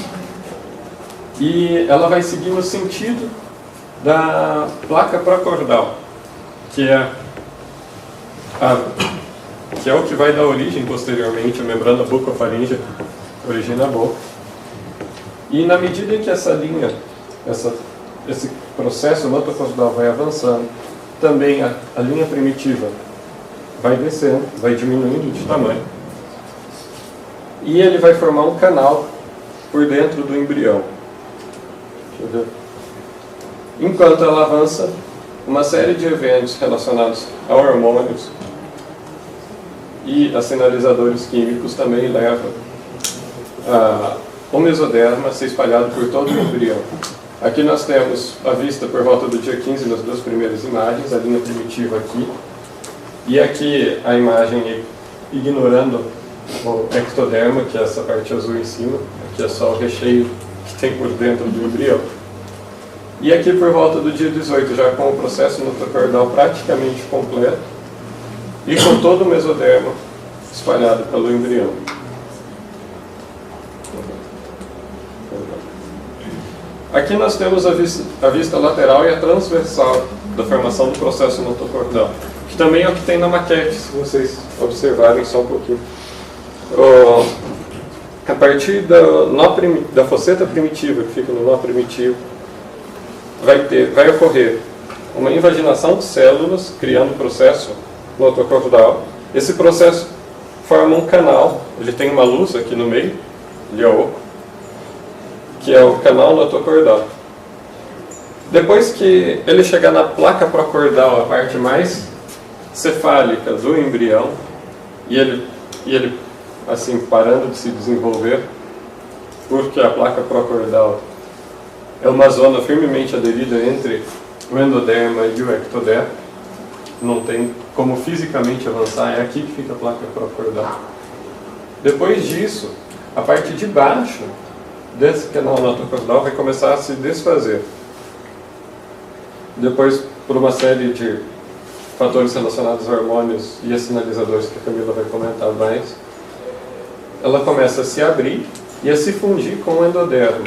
Speaker 13: E ela vai seguir no sentido da placa procordal, que é o que vai dar origem posteriormente à membrana bucofaríngea, origina a boca. E na medida em que essa linha, esse processo notochordal vai avançando, também a linha primitiva vai descendo, vai diminuindo de tamanho, e ele vai formar um canal por dentro do embrião. Deixa eu ver. Enquanto ela avança, uma série de eventos relacionados a hormônios e a sinalizadores químicos também levam o mesoderma a ser espalhado por todo o embrião. Aqui nós temos a vista por volta do dia 15 nas duas primeiras imagens, a linha primitiva aqui, e aqui a imagem ignorando o ectoderma, que é essa parte azul em cima, aqui é só o recheio que tem por dentro do embrião. E aqui por volta do dia 18, já com o processo notochordal praticamente completo, e com todo o mesoderma espalhado pelo embrião. Aqui nós temos a vista lateral e a transversal da formação do processo notochordal, que também é o que tem na maquete, se vocês observarem só um pouquinho. A partir da fosseta primitiva, que fica no nó primitivo, vai ocorrer uma invaginação de células, criando o processo notochordal. Esse processo forma um canal, ele tem uma luz aqui no meio, ele é oco, que é o canal notochordal. Depois que ele chegar na placa procordal, a parte mais cefálica do embrião, e ele assim parando de se desenvolver, porque a placa procordal é uma zona firmemente aderida entre o endoderma e o ectoderma, não tem como fisicamente avançar, é aqui que fica a placa procordal. Depois disso, a parte de baixo desse canal notochordal vai começar a se desfazer. Depois, por uma série de fatores relacionados a hormônios e a sinalizadores que a Camila vai comentar mais, ela começa a se abrir e a se fundir com o endoderma.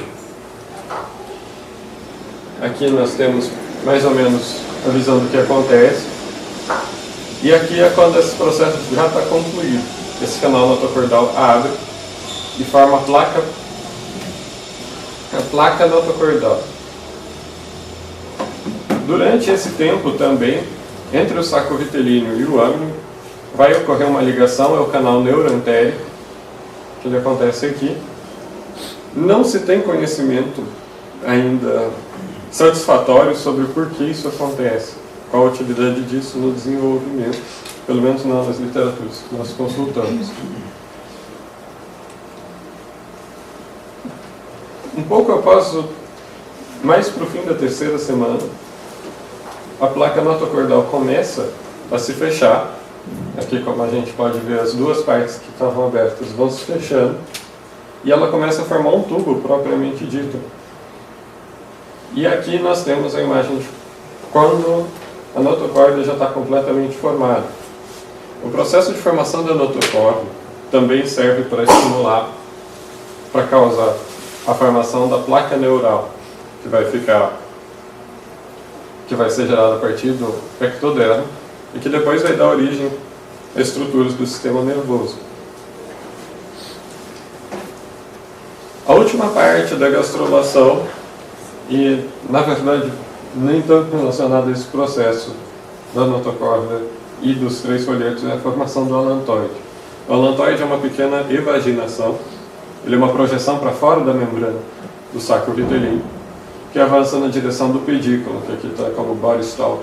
Speaker 13: Aqui nós temos mais ou menos a visão do que acontece. E aqui é quando esse processo já está concluído. Esse canal notochordal abre e forma a placa notochordal. Durante esse tempo também, entre o saco vitelíneo e o âmnio, vai ocorrer uma ligação, é o canal neuroentérico, que ele acontece aqui. Não se tem conhecimento ainda satisfatório sobre o porquê isso acontece, qual a utilidade disso no desenvolvimento, pelo menos nas literaturas que nós consultamos. Um pouco após, mais para o fim da terceira semana, a placa notochordal começa a se fechar. Aqui, como a gente pode ver, as duas partes que estavam abertas vão se fechando, e ela começa a formar um tubo propriamente dito. E aqui nós temos a imagem de quando a notocórdia já está completamente formada. O processo de formação da notocórdia também serve para estimular, para causar a formação da placa neural, que vai ser gerada a partir do ectoderma e que depois vai dar origem a estruturas do sistema nervoso. A última parte da gastrulação, e na verdade nem tanto relacionada a esse processo da notocórdia e dos três folhetos, é a formação do alantoide. O alantoide é uma pequena evaginação, ele é uma projeção para fora da membrana do saco vitelíneo, que avança na direção do pedículo, que aqui está como body stalk.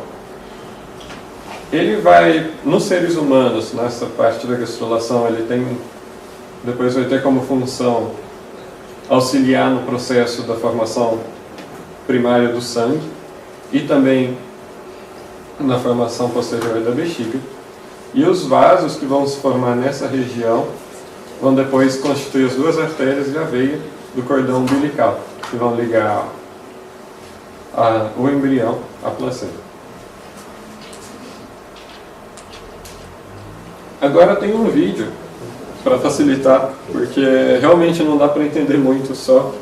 Speaker 13: Ele vai, nos seres humanos, nessa parte da gastrulação, depois vai ter como função auxiliar no processo da formação primária do sangue e também na formação posterior da bexiga. E os vasos que vão se formar nessa região vão depois constituir as duas artérias e a veia do cordão umbilical, que vão ligar o embrião à placenta. Agora tem um vídeo para facilitar, porque realmente não dá para entender muito só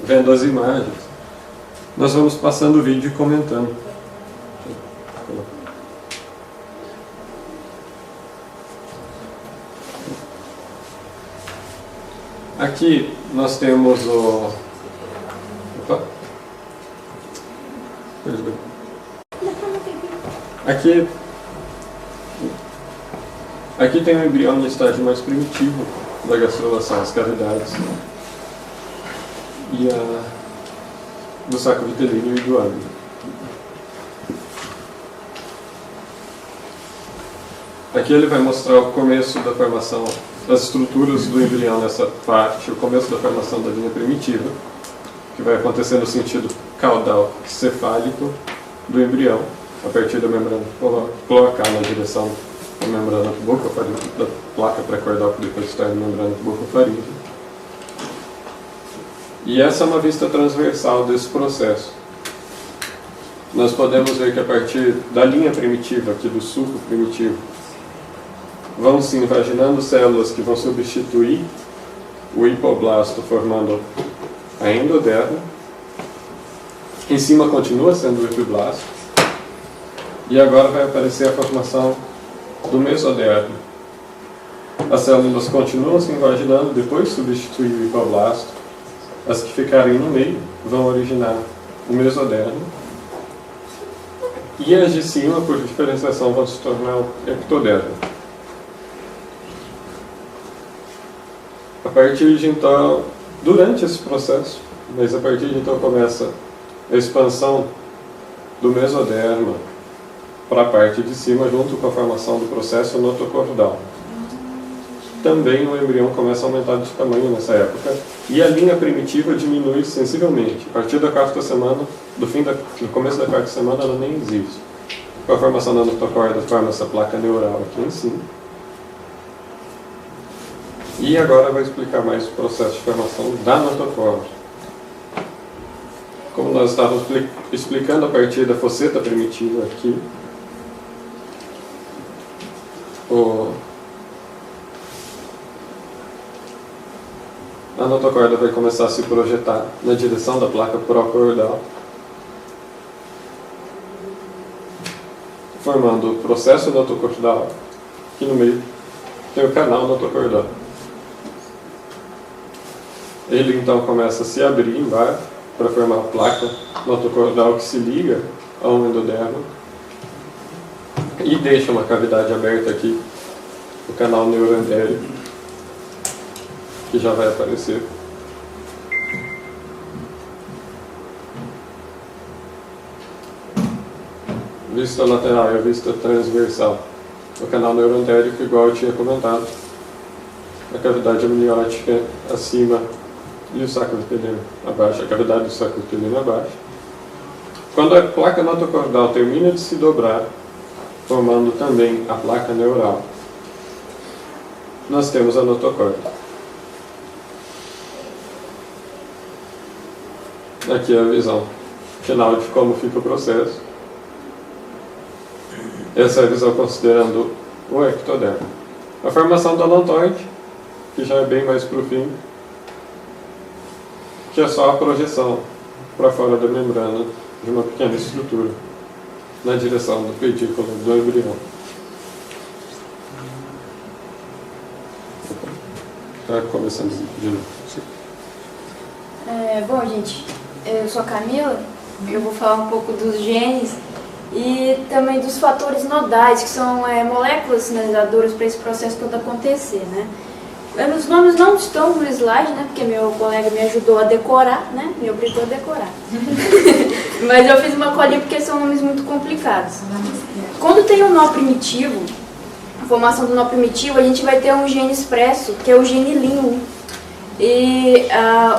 Speaker 13: vendo as imagens. Nós vamos passando o vídeo e comentando. Aqui nós temos o... Opa. Perdão. Aqui tem o embrião no estágio mais primitivo da gastrulação, as cavidades e do saco vitelíneo e do ângulo. Aqui ele vai mostrar o começo da formação, as estruturas do embrião nessa parte, o começo da formação da linha primitiva, que vai acontecer no sentido caudal cefálico do embrião, a partir da membrana cloacal na direção da membrana bucofaríngea, da placa pré-cordal que depois está na membrana bucofaríngea. E essa é uma vista transversal desse processo. Nós podemos ver que a partir da linha primitiva, aqui do suco primitivo, vão se invaginando células que vão substituir o hipoblasto, formando a endoderma. Em cima continua sendo o epiblasto. E agora vai aparecer a formação do mesoderma. As células continuam se invaginando, depois de substituir o hipoblasto. As que ficarem no meio vão originar o mesoderma. E as de cima, por diferenciação, vão se tornar o ectoderma. A partir de então, durante esse processo, mas a partir de então começa a expansão do mesoderma para a parte de cima, junto com a formação do processo notocordal. Também o embrião começa a aumentar de tamanho nessa época e a linha primitiva diminui sensivelmente. A partir da quarta semana, do começo da quarta semana, ela nem existe. Com a formação da notocorda, forma essa placa neural aqui em cima. E agora vai explicar mais o processo de formação da notocorda. Como nós estávamos explicando a partir da fosseta primitiva aqui, a notocorda vai começar a se projetar na direção da placa pró-cordal, formando o processo notocordal. Aqui no meio tem o canal notocordal. Ele então começa a se abrir embaixo para formar a placa notocordal que se liga ao endoderma e deixa uma cavidade aberta aqui, o canal neuroendérico, que já vai aparecer. Vista lateral e a vista transversal. O canal neuroendérico, igual eu tinha comentado, a cavidade amniótica acima e o saco vitelino abaixo, a cavidade do saco vitelino abaixo. Quando a placa notocordal termina de se dobrar, formando também a placa neural, nós temos a notocorda. Aqui é a visão final de como fica o processo. Essa é a visão considerando o ectoderma. A formação do odontoide, que já é bem mais para o fim, que é só a projeção para fora da membrana de uma pequena estrutura na direção do pedículo do embrião. Está começando de novo.
Speaker 15: Bom, gente, eu sou a Camila, eu vou falar um pouco dos genes e também dos fatores nodais, que são moléculas sinalizadoras para esse processo todo acontecer, né? Os nomes não estão no slide, né? Porque meu colega me ajudou a decorar, né? Me obrigou a decorar. Mas eu fiz uma colinha porque são nomes muito complicados. Quando tem um nó primitivo, a formação do nó primitivo, a gente vai ter um gene expresso, que é o gene LIN1. E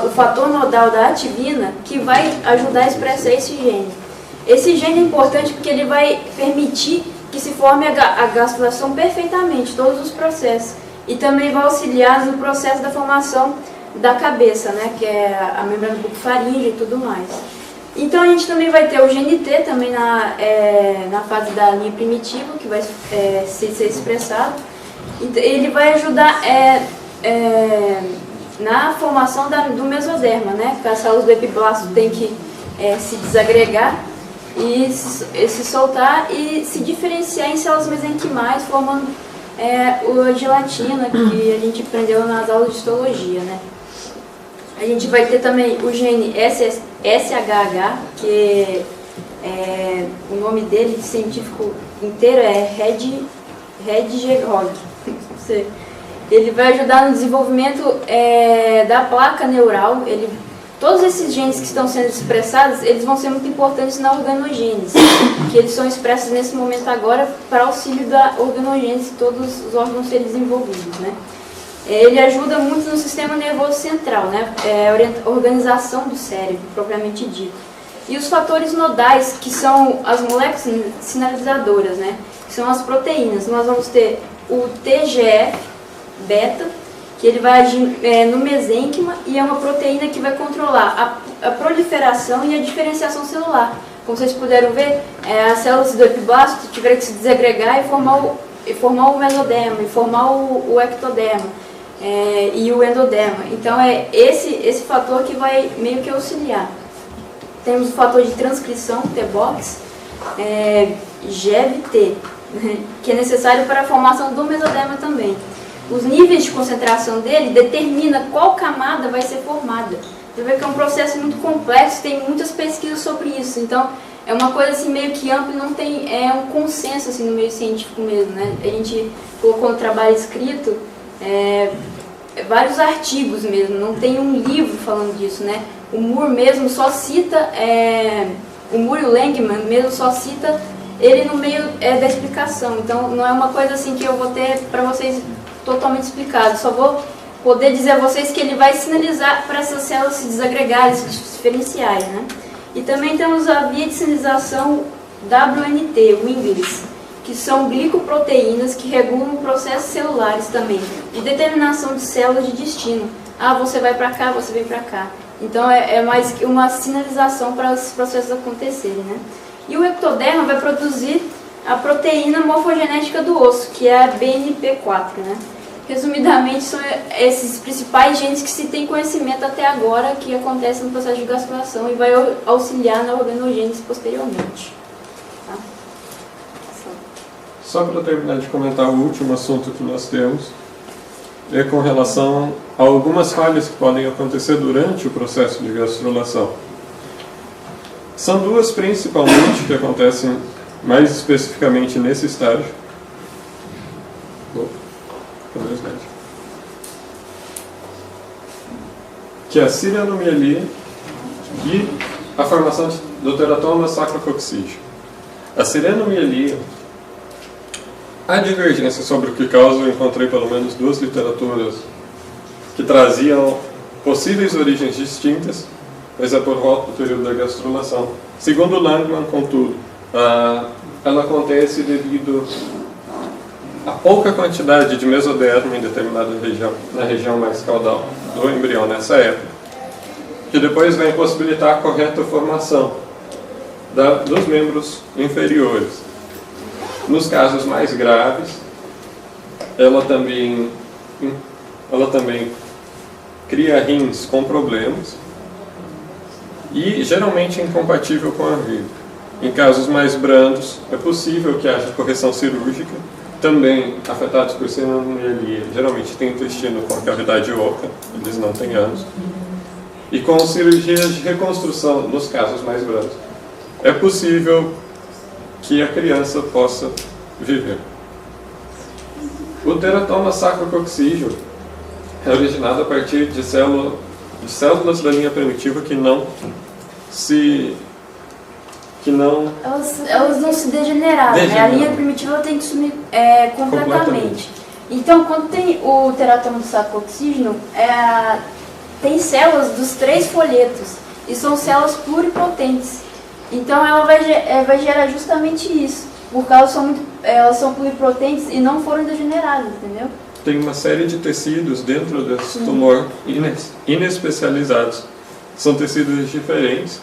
Speaker 15: o fator nodal da ativina, que vai ajudar a expressar esse gene. Esse gene é importante porque ele vai permitir que se forme a gastrulação perfeitamente, todos os processos. E também vai auxiliar no processo da formação da cabeça, né, que é a membrana bucofaríngea e tudo mais. Então a gente também vai ter o gene T também na fase da linha primitiva, que vai ser expressado. Ele vai ajudar a na formação do mesoderma, né? Porque as células do epiblasto têm que se desagregar e se soltar e se diferenciar em células mesenquimais, formando a gelatina que a gente aprendeu nas aulas de histologia, né? A gente vai ter também o gene SHH, que o nome dele científico inteiro é Hedgehog. Ele vai ajudar no desenvolvimento da placa neural. Todos esses genes que estão sendo expressados, eles vão ser muito importantes na organogênese, que eles são expressos nesse momento agora para auxílio da organogênese de todos os órgãos serem desenvolvidos, né? Ele ajuda muito no sistema nervoso central, né? Organização do cérebro, propriamente dito. E os fatores nodais, que são as moléculas sinalizadoras, né? Que são as proteínas. Nós vamos ter o TGF-beta, que ele vai agir no mesênquima e é uma proteína que vai controlar a proliferação e a diferenciação celular. Como vocês puderam ver, as células do epiblasto tiveram que se desagregar e formar o mesoderma, e formar o ectoderma e o endoderma. Então é esse fator que vai meio que auxiliar. Temos o fator de transcrição, T-box, GEV-T, que é necessário para a formação do mesoderma também. Os níveis de concentração dele determinam qual camada vai ser formada. Você vê que é um processo muito complexo, tem muitas pesquisas sobre isso. Então, é uma coisa assim meio que ampla e não tem um consenso assim, no meio científico mesmo, né? A gente colocou no trabalho escrito vários artigos mesmo, não tem um livro falando disso, né? O Moore mesmo só cita, o Moore e o Langman mesmo só cita ele no meio da explicação. Então, não é uma coisa assim que eu vou ter para vocês totalmente explicado. Só vou poder dizer a vocês que ele vai sinalizar para essas células se desagregarem, se diferenciarem, né? E também temos a via de sinalização WNT, o inglês, que são glicoproteínas que regulam processos celulares também, de determinação de células de destino. Ah, você vai para cá, você vem para cá. Então é mais uma sinalização para os processos acontecerem, né? E o ectoderma vai produzir a proteína morfogenética do osso, que é a BNP4, né? Resumidamente, são esses principais genes que se tem conhecimento até agora que acontecem no processo de gastrulação e vai auxiliar na organogênese posteriormente. Tá?
Speaker 13: Só para terminar de comentar o último assunto que nós temos, é com relação a algumas falhas que podem acontecer durante o processo de gastrulação. São duas principalmente que acontecem mais especificamente nesse estágio. Que é a cilianomelia e a formação do teratoma sacrococcígeo. A cilianomelia, a divergência sobre o que causa, eu encontrei pelo menos duas literaturas que traziam possíveis origens distintas, mas é por volta do período da gastrulação. Segundo Langman, contudo, ela acontece devido a pouca quantidade de mesoderma em determinada região, na região mais caudal do embrião nessa época, que depois vai impossibilitar a correta formação dos membros inferiores. Nos casos mais graves, ela também cria rins com problemas e geralmente incompatível com a vida. Em casos mais brandos, é possível que haja correção cirúrgica, também afetados por cilianomelia, geralmente tem intestino com a cavidade oca, eles não têm ânus, e com cirurgias de reconstrução nos casos mais brandos. É possível que a criança possa viver. O teratoma sacrococcígeo é originado a partir de células da linha primitiva que não
Speaker 15: elas não se degeneraram, né? A linha primitiva tem que sumir completamente. Então, quando tem o teratoma do sacrococcígeo, tem células dos 3 folhetos e são células pluripotentes. Então, ela vai gerar justamente isso, porque elas são pluripotentes e não foram degeneradas, entendeu?
Speaker 13: Tem uma série de tecidos dentro desse tumor inespecializados. São tecidos diferentes.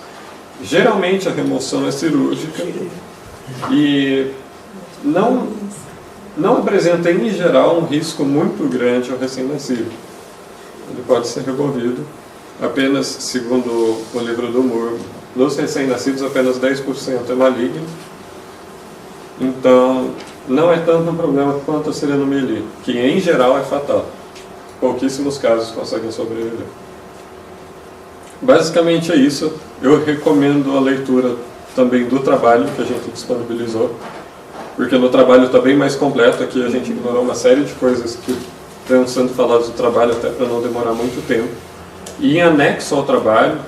Speaker 13: Geralmente a remoção é cirúrgica e não apresenta em geral um risco muito grande ao recém-nascido. Ele pode ser removido. Apenas, segundo o livro do Moore, dos recém-nascidos apenas 10% é maligno. Então, não é tanto um problema quanto a serenomelia, que em geral é fatal. Pouquíssimos casos conseguem sobreviver. Basicamente é isso. Eu recomendo a leitura também do trabalho que a gente disponibilizou, porque no trabalho está bem mais completo. Aqui a gente ignorou uma série de coisas que estão sendo faladas do trabalho, até para não demorar muito tempo. E em anexo ao trabalho,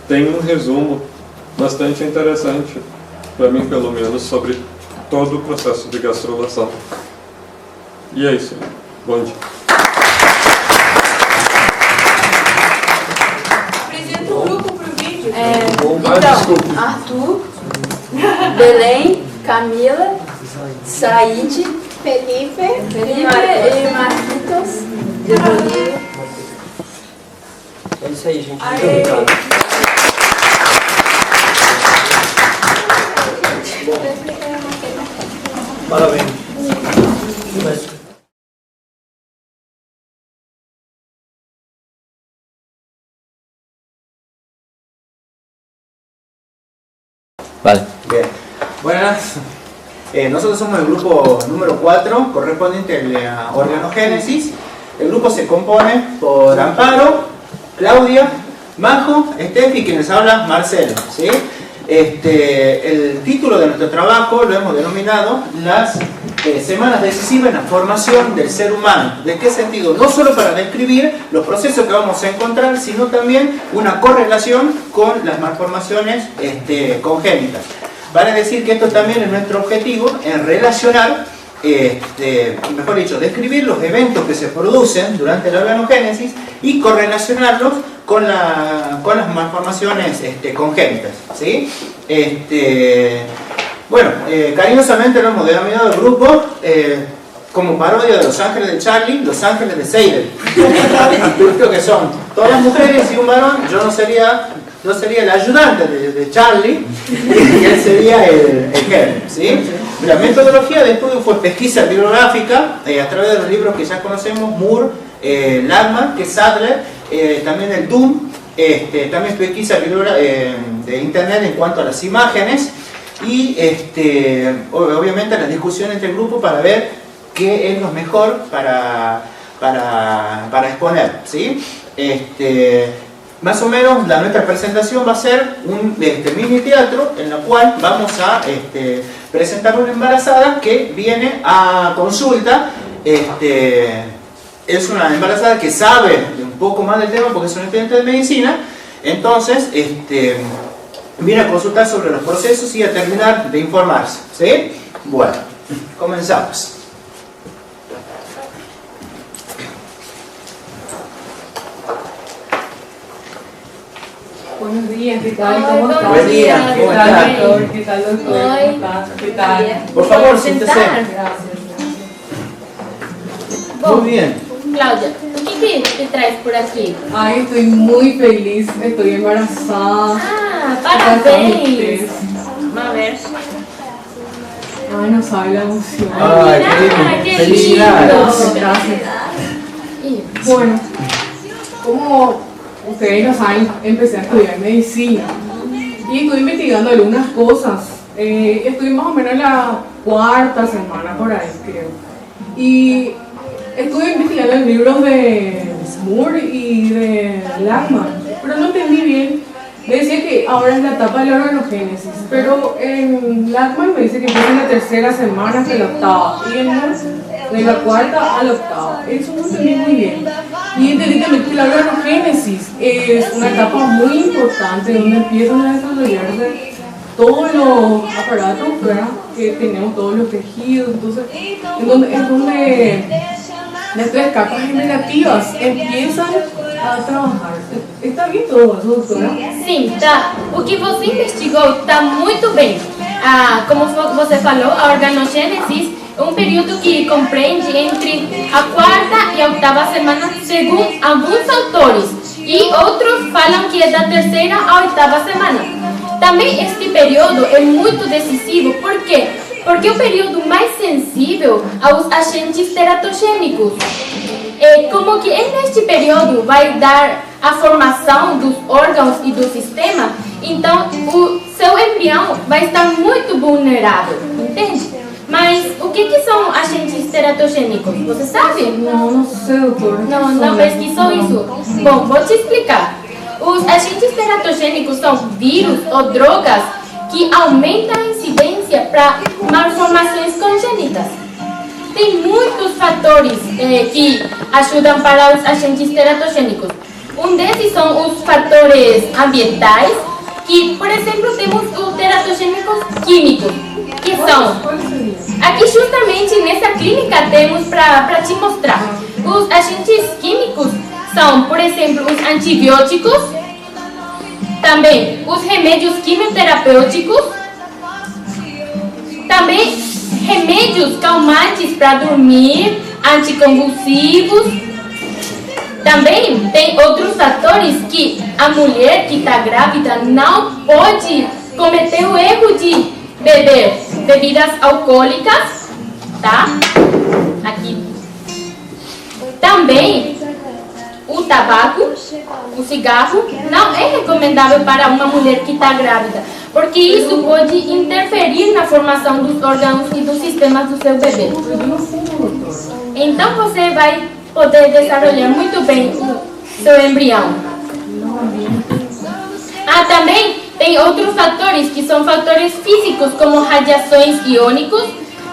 Speaker 13: tem um resumo bastante interessante, para mim pelo menos, sobre todo o processo de gastrulação. E é isso. Bom dia.
Speaker 2: Apresenta o grupo para o vídeo.
Speaker 15: Então, Arthur, Belém, Camila, Said, Felipe e Marquitos.
Speaker 16: É isso aí, gente. Muito obrigado. Parabéns.
Speaker 6: Vale.
Speaker 17: Bien. Buenas. Nosotros somos el grupo número 4, correspondiente a la organogénesis. El grupo se compone por Amparo, Claudia, Majo, Estefi y quienes habla, Marcelo. ¿Sí? El título de nuestro trabajo lo hemos denominado las semanas decisivas en la formación del ser humano. ¿De qué sentido? No solo para describir los procesos que vamos a encontrar, sino también una correlación con las malformaciones congénitas. Vale decir que esto también es nuestro objetivo en relacionar, mejor dicho, describir los eventos que se producen durante la organogénesis y correlacionarlos con las malformaciones congénitas. ¿Sí? Bueno, cariñosamente lo hemos denominado el grupo como parodia de Los Ángeles de Charlie, Los Ángeles de Seidel. Creo que son todas las mujeres y un varón. Yo no sería el ayudante de Charlie y él sería el jefe. ¿Sí? La metodología de estudio fue pesquisa bibliográfica a través de los libros que ya conocemos, Moore, Lagman, que es Sadler, también el Doom, también pesquisa de internet en cuanto a las imágenes y obviamente la discusión entre el grupo para ver qué es lo mejor para exponer. ¿Sí? Más o menos nuestra presentación va a ser un mini teatro en la cual vamos a presentar una embarazada que viene a consulta. Es una embarazada que sabe un poco más del tema porque es una estudiante de medicina. Entonces viene a consultar sobre los procesos y a terminar de informarse. ¿Sí? Bueno, comenzamos.
Speaker 18: Buenos días, ¿qué tal? ¿Cómo estás?
Speaker 17: Buen día,
Speaker 18: ¿Qué
Speaker 17: ¿cómo
Speaker 18: tal,
Speaker 17: estás?
Speaker 18: doctor? ¿Qué tal, doctor? ¿Cómo estás? ¿Qué tal?
Speaker 17: Por favor, siéntese. Muy bien.
Speaker 18: Claudia, ¿qué te traes por aquí? Ay, estoy muy feliz, estoy embarazada.
Speaker 12: Ah, parabéns. A ver.
Speaker 18: Ay, no sabe la emoción.
Speaker 17: Ay, qué felicidades.
Speaker 18: Gracias. Bueno, como ustedes lo saben, empecé a estudiar medicina y estoy investigando algunas cosas. Estoy más o menos en la 4ª semana por ahí, creo. Y estuve investigando en libros de Moore y de Lagman, pero no entendí bien. Me decía que ahora es la etapa de la organogénesis, pero en Lagman me dice que empieza en la 3ª semana hasta la 8ª, y en Moore de la 4ª a la 8ª. Eso no entendí muy bien. Y entendí también que la organogénesis es una etapa muy importante donde empiezan a desarrollarse todos los aparatos, ¿verdad? Que tenemos, todos los tejidos. Entonces, es donde las 3 capas generativas empiezan a trabalhar. Está bien todo isso, doutora?
Speaker 12: Sim, tá. O que você investigou está muito bem. Como você falou, a organogênese é um período que compreende entre a 4ª e a 8ª semana, segundo alguns autores, e outros falam que é da 3ª à 8ª semana. Também este período é muito decisivo, por quê? Porque é o período mais sensível aos agentes teratogênicos. como que neste período vai dar a formação dos órgãos e do sistema, então o seu embrião vai estar muito vulnerável, entende? Mas o que são agentes teratogênicos? Você sabe?
Speaker 18: Não sei, doutor.
Speaker 12: Não pesquisou isso? Bom, vou te explicar. Os agentes teratogênicos são vírus ou drogas que aumentam a incidência para malformações congênitas. Tem muitos fatores que ajudam para os agentes teratogênicos. Um desses são os fatores ambientais, que, por exemplo, temos os teratogênicos químicos, que são... Aqui, justamente, nessa clínica, temos para te mostrar. Os agentes químicos são, por exemplo, os antibióticos, também os remédios quimioterapêuticos, também remédios calmantes para dormir, anticonvulsivos. Também tem outros fatores que a mulher que está grávida não pode cometer o erro de beber bebidas alcoólicas, tá? Aqui. Também o tabaco, o cigarro, não é recomendável para uma mulher que está grávida, porque isso pode interferir na formação dos órgãos e dos sistemas do seu bebê. Então você vai poder desenvolver muito bem o seu embrião. Também tem outros fatores que são fatores físicos, como radiações iônicos.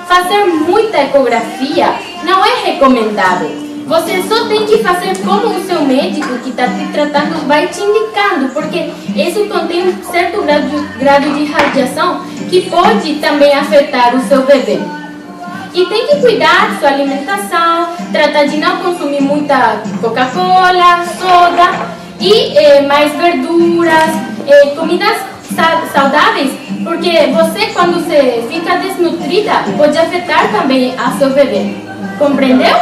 Speaker 12: Fazer muita ecografia não é recomendável. Você só tem que fazer como o seu médico que está te tratando vai te indicando, porque isso contém um certo grado de radiação que pode também afetar o seu bebê. E tem que cuidar sua alimentação, tratar de não consumir muita Coca-Cola, soda e mais verduras, comidas saudáveis, porque você, quando você fica desnutrida, pode afetar também a seu bebê. Compreendeu?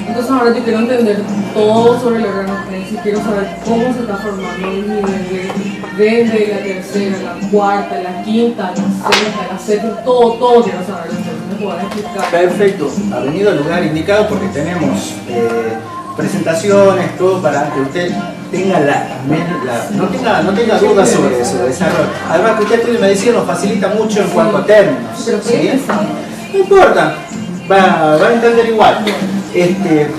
Speaker 18: Entonces ahora yo quiero entender todo sobre la organogenesis, quiero saber cómo se está formando el nivel desde la tercera, la cuarta, la quinta, la sexta, la séptima, todo quiero saber. ¿Me podrás explicar?
Speaker 17: Perfecto, ha venido al lugar indicado porque tenemos presentaciones, todo para que usted tenga no tenga dudas sobre su desarrollo. Además que usted estudia medicina nos facilita mucho en cuanto a términos. ¿Sí? No importa, va a entender igual.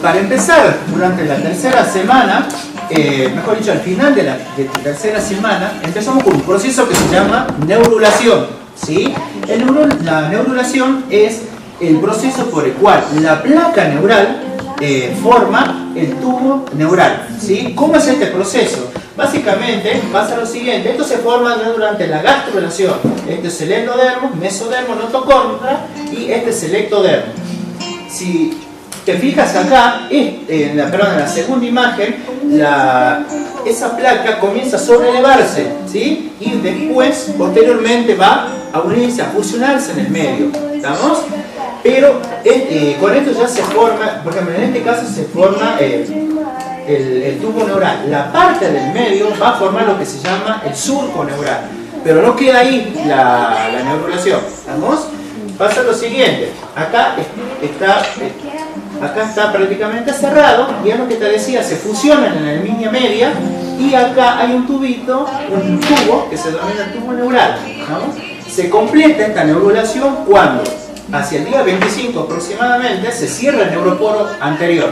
Speaker 17: Para empezar, durante la tercera semana, mejor dicho, al final de la tercera semana, empezamos con un proceso que se llama neurulación. ¿Sí? La neurulación es el proceso por el cual la placa neural forma el tubo neural. ¿Sí? ¿Cómo es este proceso? Básicamente pasa lo siguiente, esto se forma durante la gastrulación. Este es el endodermo, mesodermo, notocorda, y este es el ectodermo. Si te fijas acá, en la segunda imagen, esa placa comienza a sobrelevarse, ¿sí? Y después, posteriormente, va a unirse, a fusionarse en el medio. ¿Estamos? Pero con esto ya se forma, por ejemplo, en este caso se forma el tubo neural. La parte del medio va a formar lo que se llama el surco neural. Pero no queda ahí la neurulación. ¿Estamos? Pasa lo siguiente, acá está prácticamente cerrado, y es lo que te decía, se fusionan en la línea media, y acá hay un tubo que se denomina tubo neural, ¿no? Se completa esta neurulación cuando, hacia el día 25 aproximadamente, se cierra el neuroporo anterior,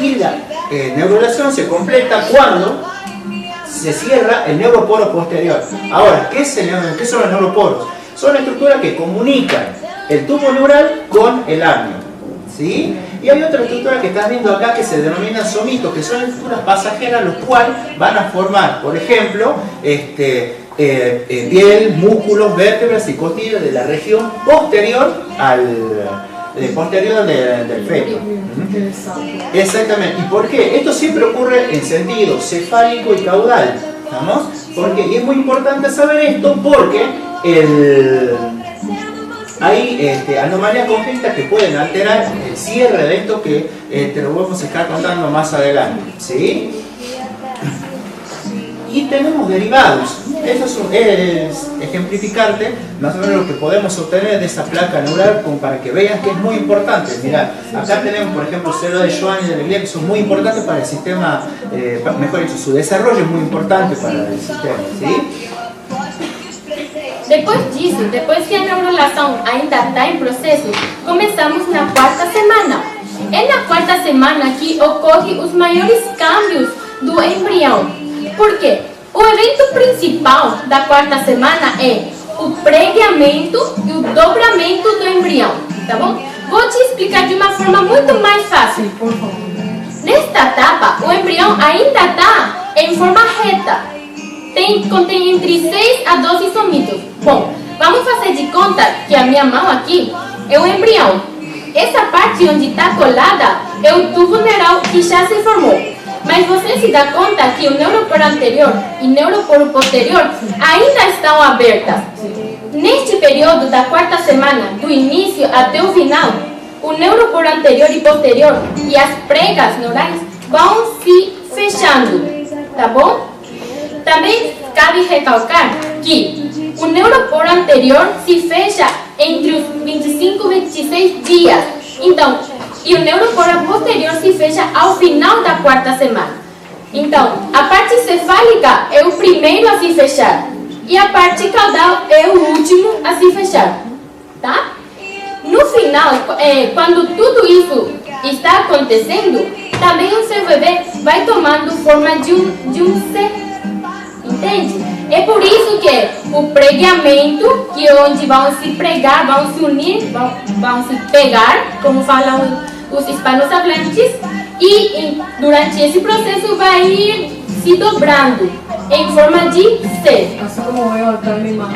Speaker 17: y la neurulación se completa cuando se cierra el neuroporo posterior. Ahora, ¿qué son los neuroporos? Son estructuras que comunican el tubo neural con el amnio, ¿sí? Y hay otra estructura que estás viendo acá que se denomina somitos, que son estructuras pasajeras, los cuales van a formar, por ejemplo, piel, músculos, vértebras y costillas de la región posterior del feto. Exactamente. ¿Y por qué? Esto siempre ocurre en sentido cefálico y caudal. ¿Estamos? Porque, y es muy importante saber esto porque hay anomalías congénitas que pueden alterar el cierre de esto que te lo vamos a estar contando más adelante. ¿Sí? Y tenemos derivados. Eso es ejemplificarte más o menos lo que podemos obtener de esa placa neural, como para que vean que es muy importante. Mirá, acá tenemos por ejemplo células de Schwann y de Glial que son muy importantes para el sistema, mejor dicho, su desarrollo es muy importante para el sistema, ¿sí?
Speaker 12: Depois disso, depois que a neurulação ainda está em processo, começamos na quarta semana. É na quarta semana que ocorrem os maiores cambios do embrião. Por quê? O evento principal da quarta semana é o pregueamento e o dobramento do embrião, tá bom? Vou te explicar de uma forma muito mais fácil. Nesta etapa, o embrião ainda está em forma reta. Contém entre 6 a 12 somitos. Bom, vamos fazer de conta que a minha mão aqui é o embrião. Essa parte onde está colada é o tubo neural que já se formou. Mas você se dá conta que o neuroporo anterior e neuroporo posterior ainda estão abertas. Neste período da quarta semana, do início até o final, o neuroporo anterior e posterior e as pregas neurais vão se fechando, tá bom? Também cabe recalcar que o neuroporo anterior se fecha entre os 25 e 26 dias. Então, e o neuroporo posterior se fecha ao final da quarta semana. Então, a parte cefálica é o primeiro a se fechar e a parte caudal é o último a se fechar, tá? No final, quando tudo isso está acontecendo, também o seu bebê vai tomando forma de um C. Entende? É por isso que o pregueamento, que é onde vão se pregar, vão se unir, vão se pegar, como falam os hispanohablantes, e durante esse processo vai ir se dobrando em forma de C.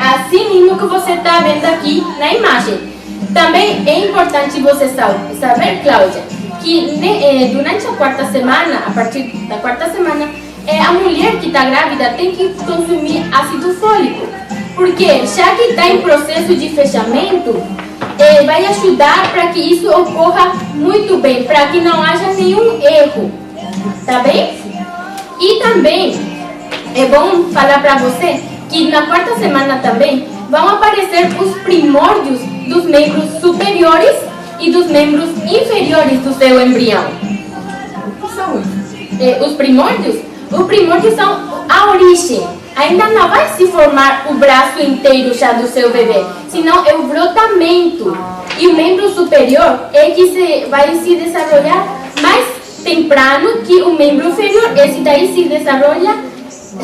Speaker 12: Assim mesmo que você está vendo aqui na imagem. Também é importante você saber, Cláudia, que durante a quarta semana, a partir da quarta semana, a mulher que está grávida tem que consumir ácido fólico, porque já que está em processo de fechamento, vai ajudar para que isso ocorra muito bem, para que não haja nenhum erro, tá bem? E também é bom falar para você que na quarta semana também vão aparecer os primórdios dos membros superiores e dos membros inferiores do seu embrião. Os primórdios? Os primórdios são a origem. Ainda não vai se formar o braço inteiro já do seu bebê, senão é o brotamento. E o membro superior é que vai se desenvolver mais temprano que o membro inferior. Esse daí se desenvolve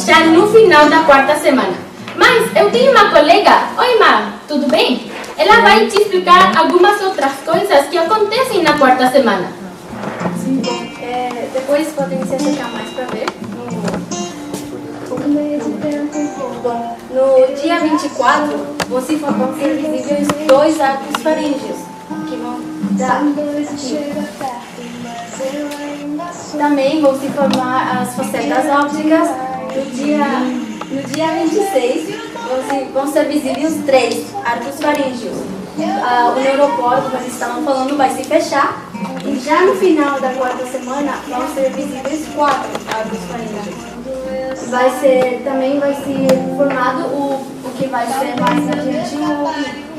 Speaker 12: já no final da quarta semana. Mas eu tenho uma colega, oi Mar, tudo bem? Ela vai te explicar algumas outras coisas que acontecem na quarta semana.
Speaker 4: Sim, bom, depois podem se acercar mais para ver. Bom, no dia 24, vão ser visíveis 2 arcos faríngeos, que vão dar aqui. Também vão se formar as facetas ópticas. No dia 26, vão ser visíveis 3 arcos faríngeos. O neuroporo, como eles estavam falando, vai se fechar. E já no final da quarta semana, vão ser visíveis 4 arcos faríngeos. Também vai ser formado o que vai ser mais adiante o ouvido.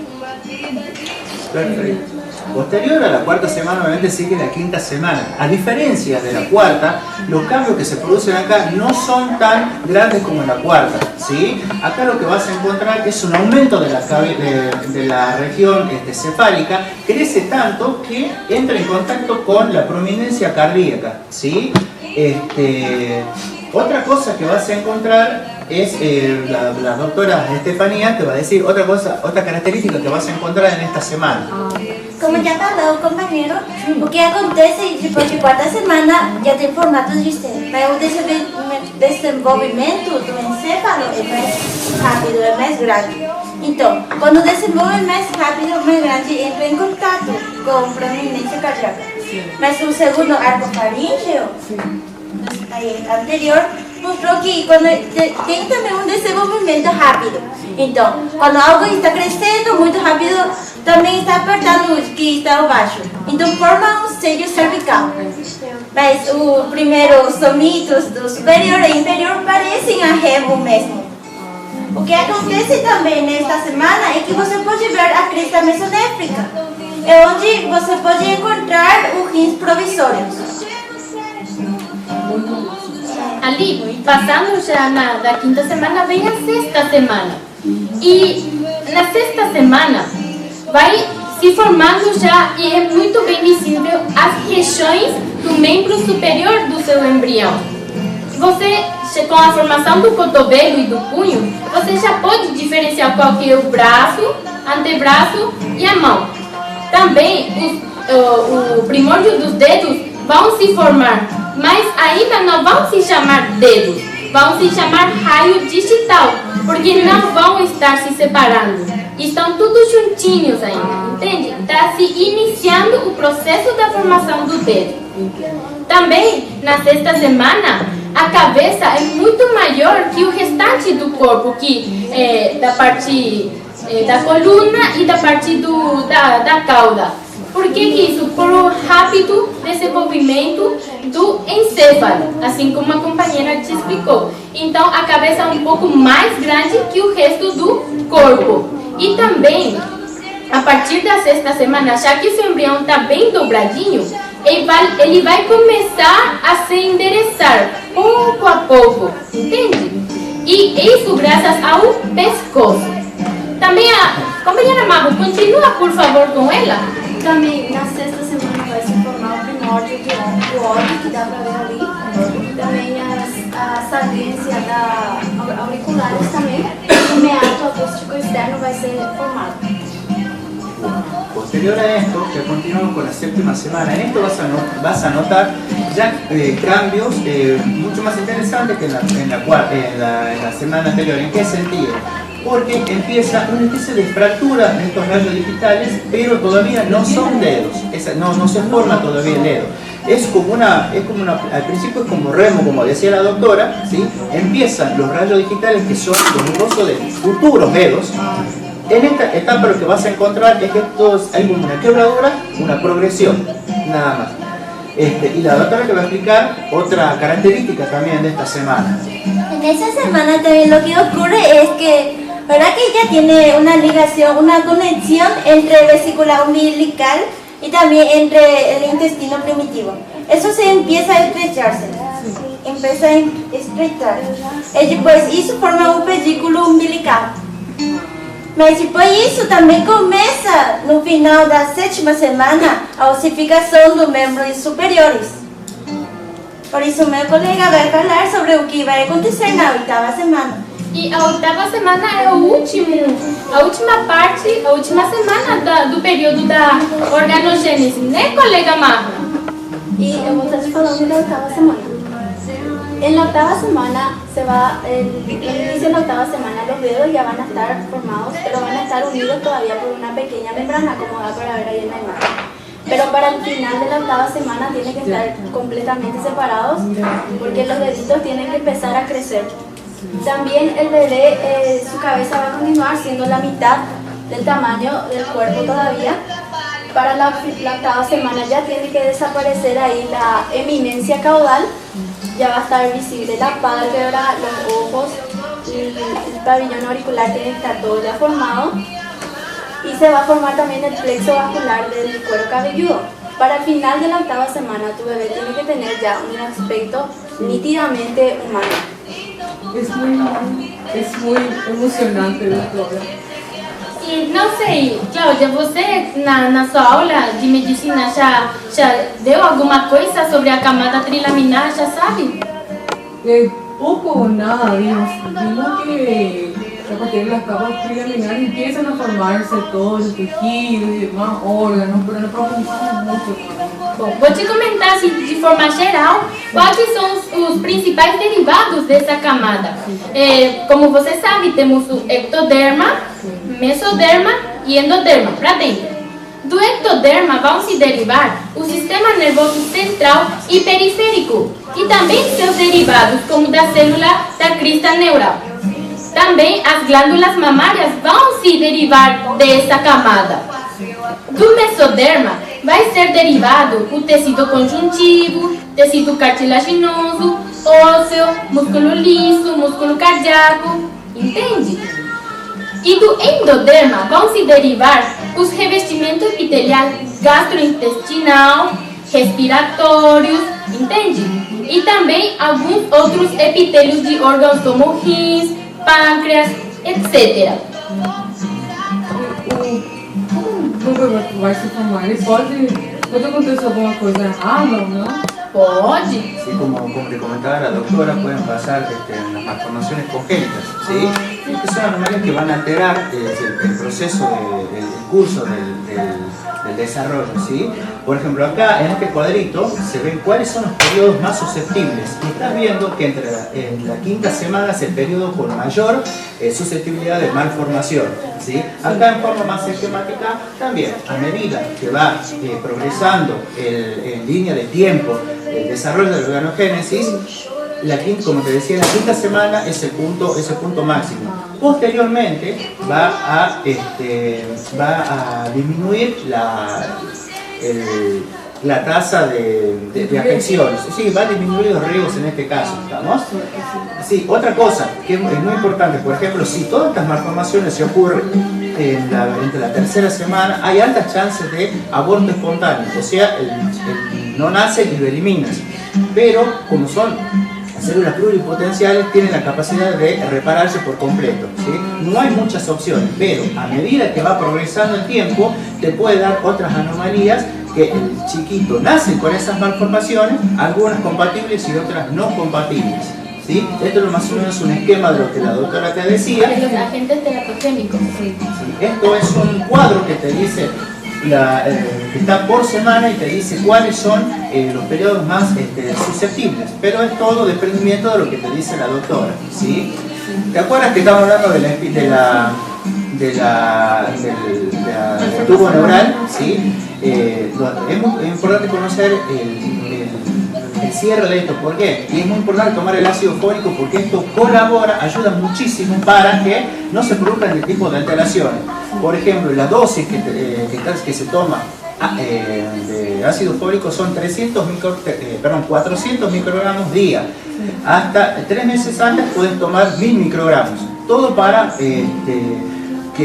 Speaker 17: Perfecto. Posterior a la cuarta semana, obviamente sigue la quinta semana. A diferencia de la cuarta, los cambios que se producen acá no son tan grandes como en la cuarta, ¿sí? Acá lo que vas a encontrar es un aumento de la región cefálica, crece tanto que entra en contacto con la prominencia cardíaca, ¿sí? Otra cosa que vas a encontrar es, la doctora Estefanía te va a decir otra característica que vas a encontrar en esta semana.
Speaker 19: Como já falou o companheiro, o que acontece depois de quarta semana já tem formatos de C. Mas o desenvolvimento do encéfalo é mais rápido, é mais grande. Então, quando desenvolve mais rápido, mais grande, entra em contato com prominência cardíaca. Mas o segundo arco faríngeo, anterior, mostrou que quando tem também um desenvolvimento rápido. Então, quando algo está crescendo muito rápido, também está apertando o que está abaixo. Então, forma um seio cervical. Mas o primeiro, os somitos do superior e inferior parecem a remo mesmo. O que acontece também nesta semana é que você pode ver a crista mesonéfrica, é onde você pode encontrar os rins provisórios.
Speaker 12: Ali, passando já da quinta semana, vem a sexta semana. E na sexta semana vai se formando já, e é muito bem visível, as regiões do membro superior do seu embrião. Você, com a formação do cotovelo e do punho, você já pode diferenciar qual que é o braço, antebraço e a mão. Também o primórdio dos dedos vão se formar, mas ainda não vão se chamar dedos, vão se chamar raio digital, porque não vão estar se separando. Estão todos juntinhos ainda, entende? Está se iniciando o processo da formação do dedo. Também, na sexta semana, a cabeça é muito maior que o restante do corpo, que da parte da coluna e da parte da cauda. Por que isso? Por o rápido desenvolvimento do encéfalo, assim como a companheira te explicou. Então, a cabeça é um pouco mais grande que o resto do corpo. E também, a partir da sexta semana, já que o seu embrião está bem dobradinho, ele vai começar a se endereçar pouco a pouco, entende? E isso graças ao pescoço. Também a companheira Mago, continua por favor com ela.
Speaker 11: Também na sexta semana vai se formar o primórdio do óbito, que dá para ver ali. E também a saliência auriculares também. E o meato acústico externo vai ser formado.
Speaker 17: Posterior a esto, que continuamos con la séptima semana, en esto vas a notar ya cambios mucho más interesantes que en la semana anterior. ¿En qué sentido? Porque empieza una especie de fractura de estos rayos digitales, pero todavía no son dedos, no se forma todavía el dedo. Al principio es como remo, como decía la doctora, ¿sí? Empiezan los rayos digitales que son los rostros de futuros dedos. En esta etapa lo que vas a encontrar es que hay como una quebradura, una progresión, nada más. Y la doctora te va a explicar otra característica también de esta semana.
Speaker 19: En esa semana también lo que ocurre es que, ¿verdad que ella tiene una ligación, una conexión entre vesícula umbilical y también entre el intestino primitivo? Eso se empieza a estrecharse, empieza a estreitar. Depois isso forma um pedículo umbilical. Mas depois isso também começa, no final da sétima semana, a ossificação dos membros superiores. Por isso meu colega vai falar sobre o que vai acontecer na oitava semana.
Speaker 12: E a oitava semana é a última parte, a última semana do período da organogênese, né, colega Marra?
Speaker 11: E eu vou estar te falando da oitava semana. En la octava semana al inicio de la octava semana los dedos ya van a estar formados, pero van a estar unidos todavía por una pequeña membrana, como da para ver ahí en la imagen. Pero para el final de la octava semana tienen que estar completamente separados, porque los deditos tienen que empezar a crecer. También el bebé, su cabeza va a continuar siendo la mitad del tamaño del cuerpo todavía. Para la octava semana ya tiene que desaparecer ahí la eminencia caudal. Ya va a estar visible la pálpebra, los ojos, el pabellón auricular tiene que estar todo ya formado y se va a formar también el plexo vascular del cuero cabelludo. Para el final de la octava semana tu bebé tiene que tener ya un aspecto nítidamente humano.
Speaker 18: Es muy emocionante, doctora.
Speaker 12: E não sei, Cláudia, você na sua aula de medicina já deu alguma coisa sobre a camada trilaminar, já sabe?
Speaker 18: Poco o nada, vimos que a partir de las capas trilaminares empiezan a formarse todos los tejidos y demás órganos, pero no profundizamos mucho.
Speaker 12: Bom, vou te comentar assim, de forma geral quais são os principais derivados dessa camada. Como você sabe, temos o ectoderma, mesoderma e endoderma para dentro. Do ectoderma vão se derivar o sistema nervoso central e periférico e também seus derivados, como da célula da crista neural. Também as glândulas mamárias vão se derivar dessa camada. Do mesoderma vai ser derivado o tecido conjuntivo, tecido cartilaginoso, ósseo, músculo liso, músculo cardíaco. entende? E do endoderma vão se derivar os revestimentos epitelial gastrointestinal, respiratórios, entende? E também alguns outros epitélios de órgãos como rins, pâncreas, etc.
Speaker 18: O bebê que vai se formar, ele pode acontecer alguma coisa errada ou não?
Speaker 12: Pode.
Speaker 17: Sí, como te comentaba la doctora, pueden pasar las malformaciones congénitas, ¿sí? Que son anomalias que van a alterar el proceso, el curso del desarrollo, ¿sí? Por ejemplo, acá en este cuadrito se ven cuáles son los periodos más susceptibles. Y estás viendo que en la quinta semana es el periodo con mayor susceptibilidad de malformación, ¿sí? Acá en forma más sistemática también, a medida que va progresando en línea de tiempo el desarrollo de la organogénesis, como te decía, la quinta semana es el punto máximo. Posteriormente va a disminuir la tasa de afecciones. Sí, va a disminuir los riesgos en este caso, ¿estamos? Sí, otra cosa que es muy importante, por ejemplo, si todas estas malformaciones se ocurren entre la tercera semana, hay altas chances de aborto espontáneo, o sea, no nace y lo eliminas. Pero como son células pluripotenciales, tienen la capacidad de repararse por completo, ¿sí? No hay muchas opciones, pero a medida que va progresando el tiempo, te puede dar otras anomalías que el chiquito nace con esas malformaciones, algunas compatibles y otras no compatibles, ¿sí? Esto es más o menos un esquema de lo que la doctora te decía.
Speaker 12: De los agentes terapogénicos.
Speaker 17: Sí. Esto es un cuadro que te dice que está por semana y te dice cuáles son los periodos más susceptibles, pero es todo desprendimiento de lo que te dice la doctora, ¿sí? ¿Te acuerdas que estamos hablando del tubo neural? ¿Sí? Es muy importante conocer el cierre de esto. ¿Por qué? Y es muy importante tomar el ácido fólico porque esto colabora, ayuda muchísimo para que no se produzcan este tipo de alteraciones. Por ejemplo, la dosis que se toma de ácido fólico son 400 microgramos día. Hasta 3 meses antes puedes tomar 1000 microgramos. Todo para que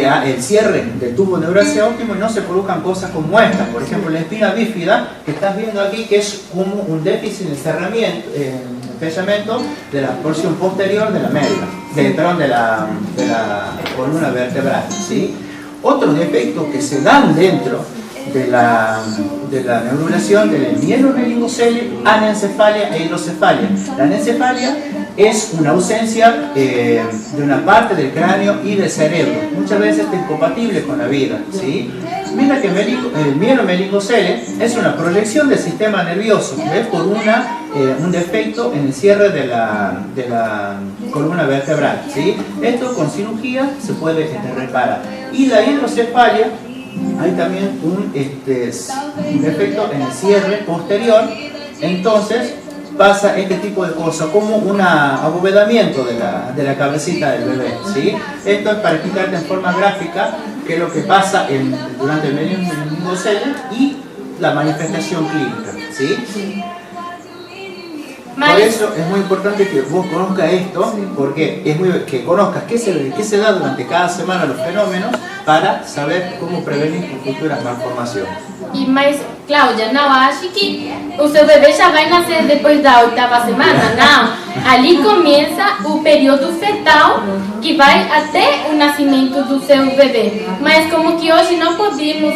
Speaker 17: el cierre del tubo neural sea óptimo y no se produzcan cosas como esta. Por ejemplo, la espina bífida que estás viendo aquí, que es como un déficit en cerramiento, especialmente de la porción posterior de la médula, de la columna vertebral, ¿sí? Otros defectos que se dan dentro de la neurulación del mielomeningocelia, anencefalia e hidrocefalia. La anencefalia es una ausencia de una parte del cráneo y del cerebro. Muchas veces es incompatible con la vida, ¿sí? Mira que el mielomeningocelia es una proyección del sistema nervioso, ¿ves? Por un defecto en el cierre de la columna vertebral, ¿sí? Esto con cirugía se puede reparar. Y la hidrocefalia, hay también un defecto en el cierre posterior, entonces pasa este tipo de cosas como un abovedamiento de la cabecita del bebé, ¿sí? Esto es para explicarte en forma gráfica qué es lo que pasa durante el meningocelia y la manifestación clínica, ¿sí? Por eso es muy importante que vos conozcas esto, porque que conozcas qué se da durante cada semana los fenómenos para saber cómo prevenir futuras malformaciones.
Speaker 12: Mas, Cláudia, não ache que o seu bebê já vai nascer depois da 8ª semana, não. Ali começa o período fetal, que vai até o nascimento do seu bebê. Mas como que hoje não podemos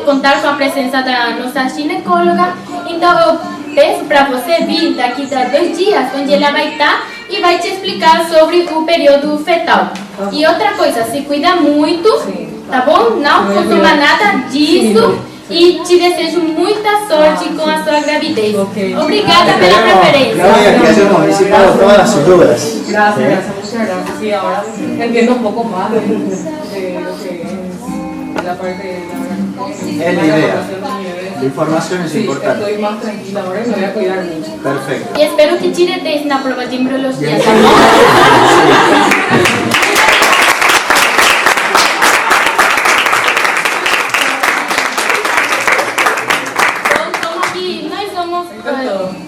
Speaker 12: contar com a presença da nossa ginecóloga, então eu peço para você vir daqui a 2 dias, onde ela vai estar e vai te explicar sobre o período fetal. E outra coisa, se cuida muito, tá bom? Não consuma nada disso e te desejo muita sorte com a sua gravidez. Obrigada pela preferência.
Speaker 17: Claudia, que hayamos disipado todas sus dudas.
Speaker 18: Gracias, muchas gracias. Sí, ahora entiendo un poco más de lo que es la parte de la
Speaker 17: Es la idea. La información es importante.
Speaker 18: Estoy más tranquila ahora y me voy a cuidar mucho.
Speaker 17: Perfecto.
Speaker 12: E espero que tire 10 na prova de embriologia, tá bom?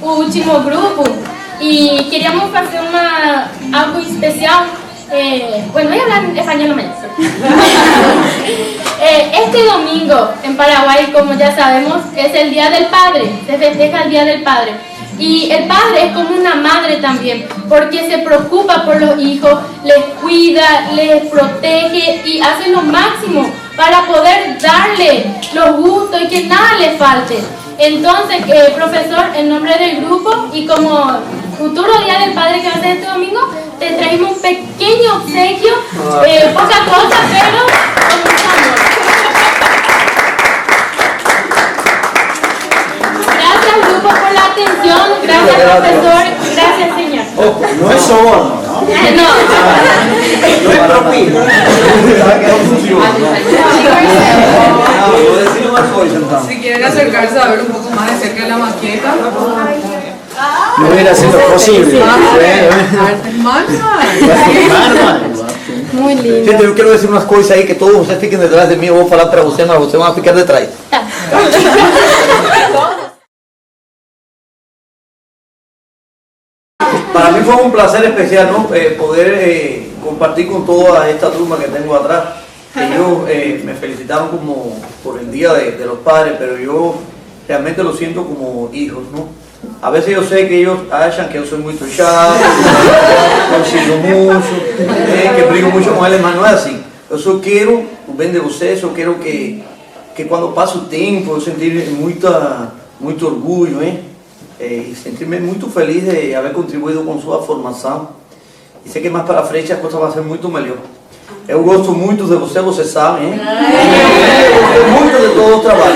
Speaker 12: O último grupo e queríamos fazer algo especial Bueno, voy a hablar en español menos. Este domingo en Paraguay, como ya sabemos, es el Día del Padre, se festeja el Día del Padre. Y el padre es como una madre también, porque se preocupa por los hijos, les cuida, les protege y hace lo máximo para poder darle los gustos y que nada les falte. Entonces, profesor, en nombre del grupo y como futuro Día del Padre que va a ser este domingo, te traemos un pequeño obsequio, poca cosa, pero con mucho amor. Gracias, grupo, por la atención. Gracias, profesor. Gracias, señor.
Speaker 17: Ojo, no es soborno, ¿no? No es propina.
Speaker 18: Si quieren acercarse a ver un poco más de cerca de la maqueta.
Speaker 17: No hubiera sido posible.
Speaker 18: Artes manuales.
Speaker 11: Muy lindo.
Speaker 6: Gente, yo quiero decir unas cosas ahí que todos ustedes fiquen detrás de mí. Voy a hablar para ustedes, mas ustedes van a ficar detrás. Para mí fue un placer especial, ¿no? Poder compartir con toda esta turma que tengo atrás. Ellos me felicitaron como por el Día de los Padres, pero yo realmente lo siento como hijos, ¿no? A veces yo sé que ellos achan que yo soy muy chato, consigo mucho, que brigo mucho con eles, mas não é assim. Eu só quero o bem de vocês, eu quero que quando passa o tempo eu sentir muito orgulho, e sentir-me muito feliz de haver contribuído com sua formação. E sei que mais para frente as coisas vão ser muito melhor. Eu gosto muito de você, vocês sabem, hein? Eu gosto muito de todo o trabalho.